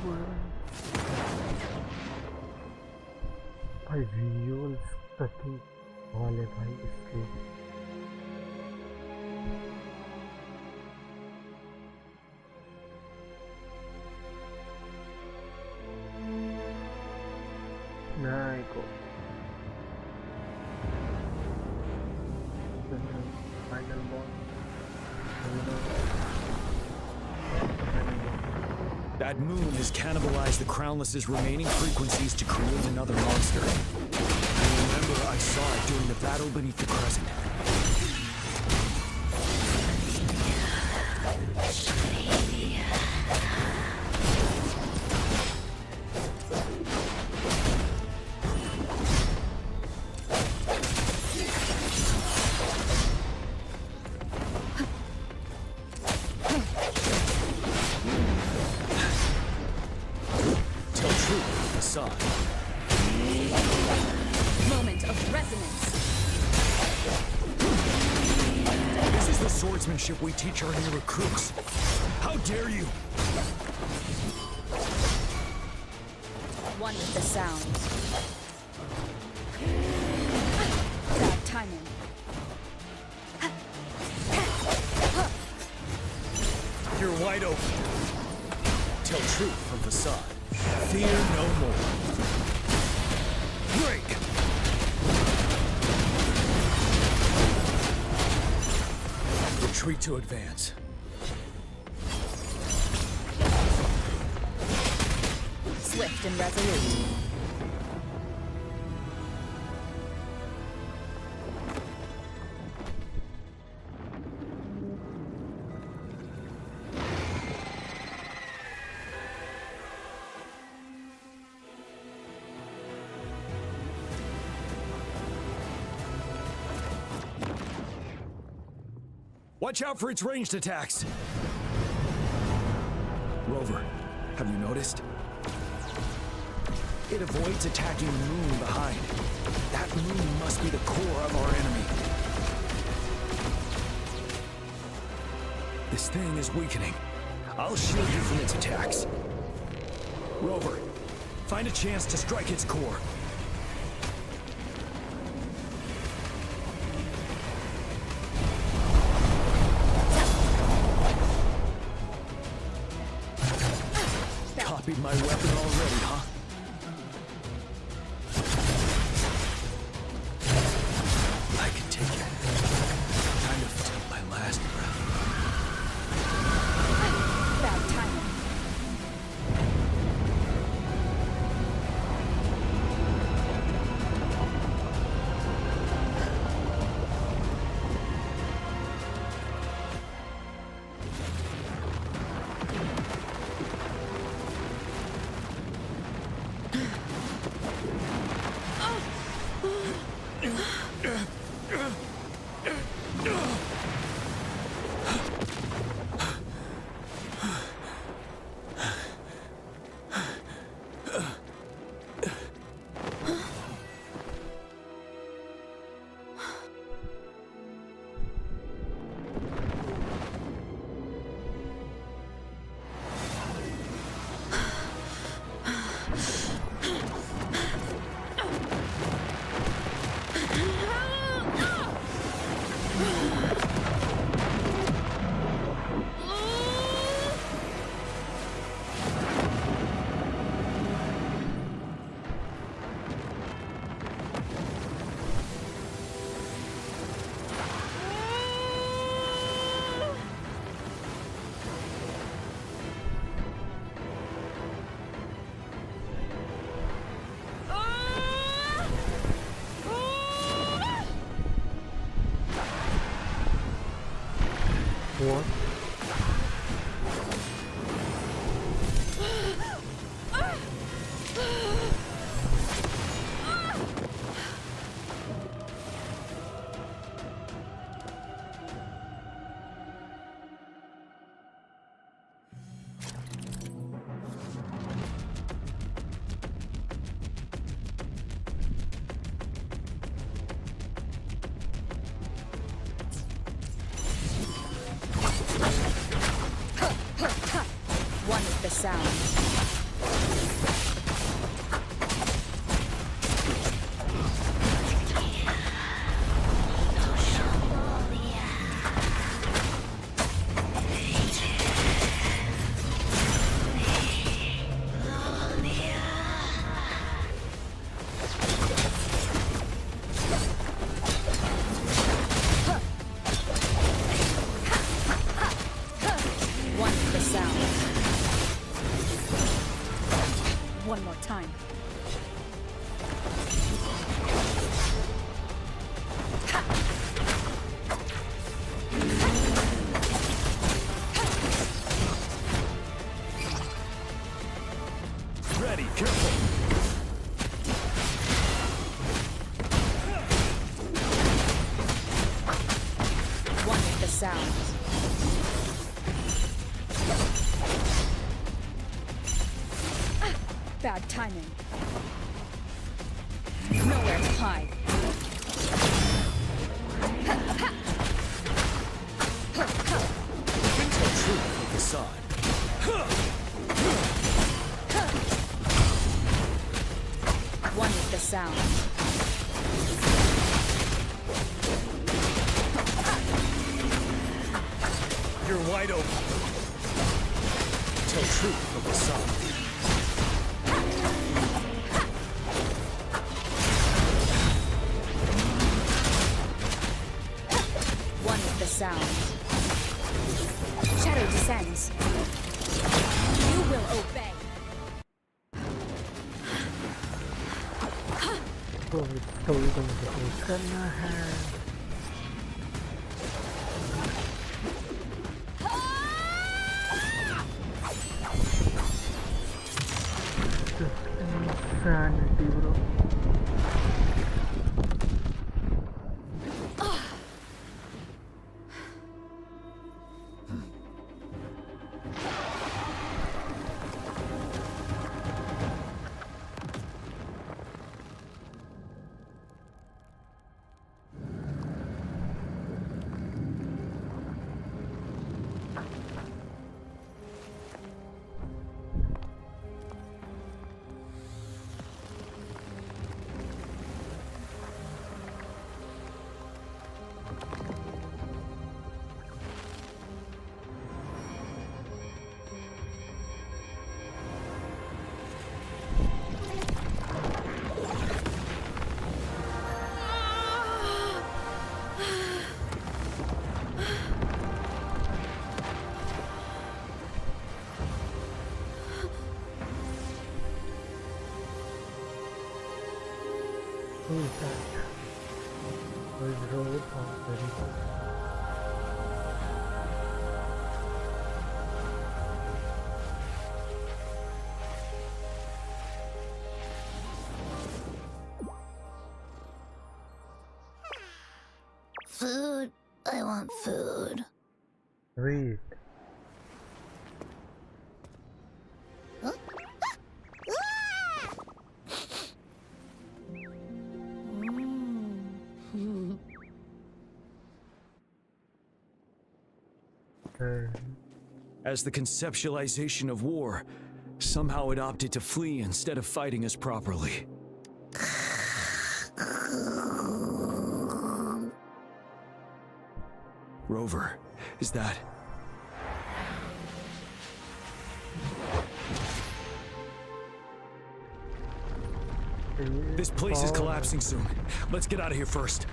भाई visuals तक वाले भाई इसके नाइको final boss That moon has cannibalized the Crownless's remaining frequencies to create another monster. I remember I saw it during the battle beneath the Crescent. Moment of resonance. This is the swordsmanship we teach our new recruits. How dare you! One with the sound. Bad timing. You're wide open. Tell truth from facade. Fear no more. Break! Retreat to advance. Swift and resolute. Watch out for its ranged attacks! Rover, have you noticed? It avoids attacking the moon behind. That moon must be the core of our enemy. This thing is weakening. I'll shield you from its attacks. Rover, find a chance to strike its core. Copied my weapon already, huh? I can take it. Kind of till my last breath. Bad timing. What? One with the sound. One with the sound. One more time. Ready, careful. One with the sound. Bad timing. Nowhere to hide. True facade. One with the sound. You're wide open. Tell truth of the sun. One with the sound. Shadow descends. You will obey. तो story को मुझे close करना है insanity, bro. Who is that? Who is road or very Food. I want food. Wait. As the conceptualization of war, somehow it opted to flee instead of fighting us properly. Rover, is that... This place is collapsing soon. Let's get out of here first.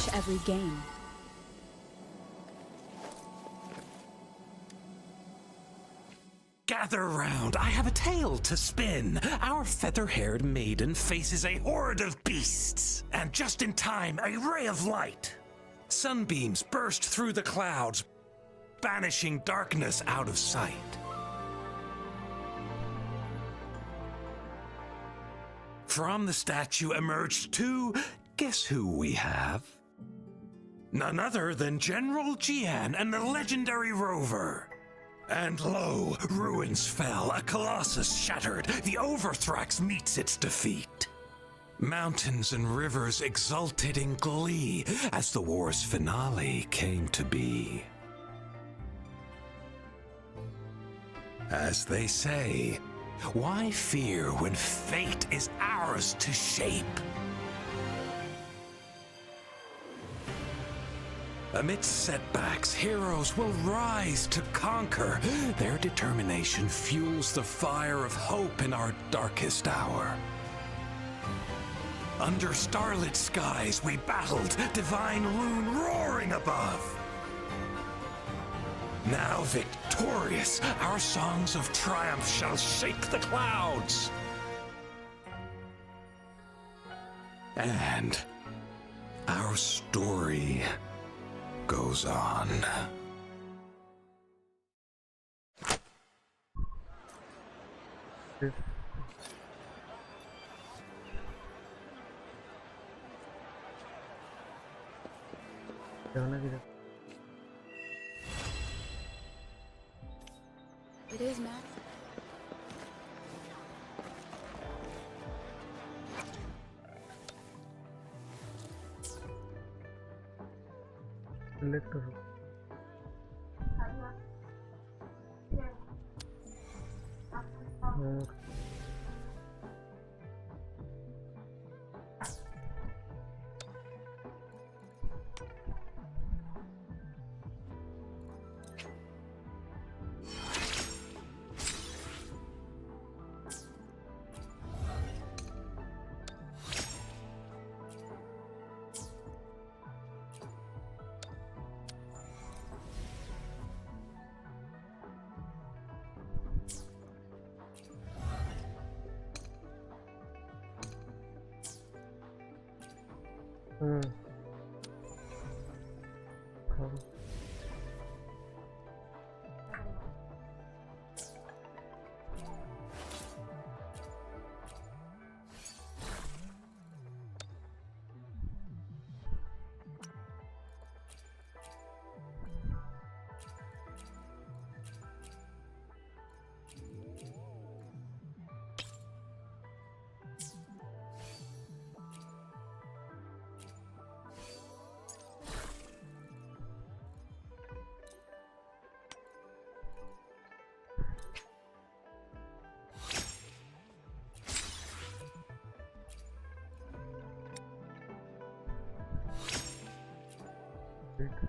cherish every game. Gather round, I have a tale to spin. Our feather-haired maiden faces a horde of beasts. And just in time, a ray of light. Sunbeams burst through the clouds, banishing darkness out of sight. From the statue emerged two, guess who we have? None other than General Jian and the legendary rover. And lo, ruins fell, a colossus shattered, the Overthrax meets its defeat. Mountains and rivers exulted in glee as the war's finale came to be. As they say, why fear when fate is ours to shape? Amidst setbacks, heroes will rise to conquer. Their determination fuels the fire of hope in our darkest hour. Under starlit skies we battled, divine rune roaring above. Now victorious, our songs of triumph shall shake the clouds. And our story goes on. It is, Matt. Select करो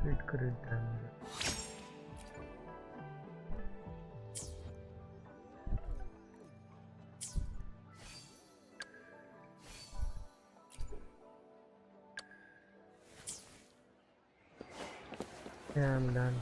It could have done that. Yeah, I'm done.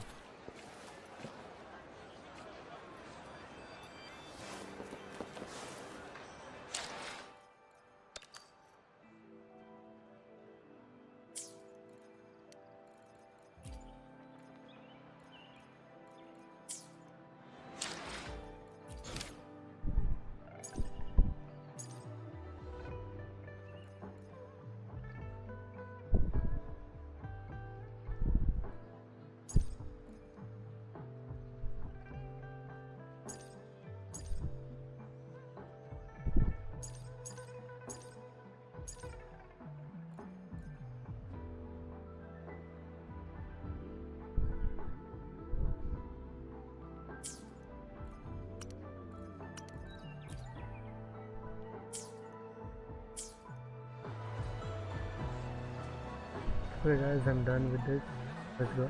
Okay guys, I'm done with this. Let's go.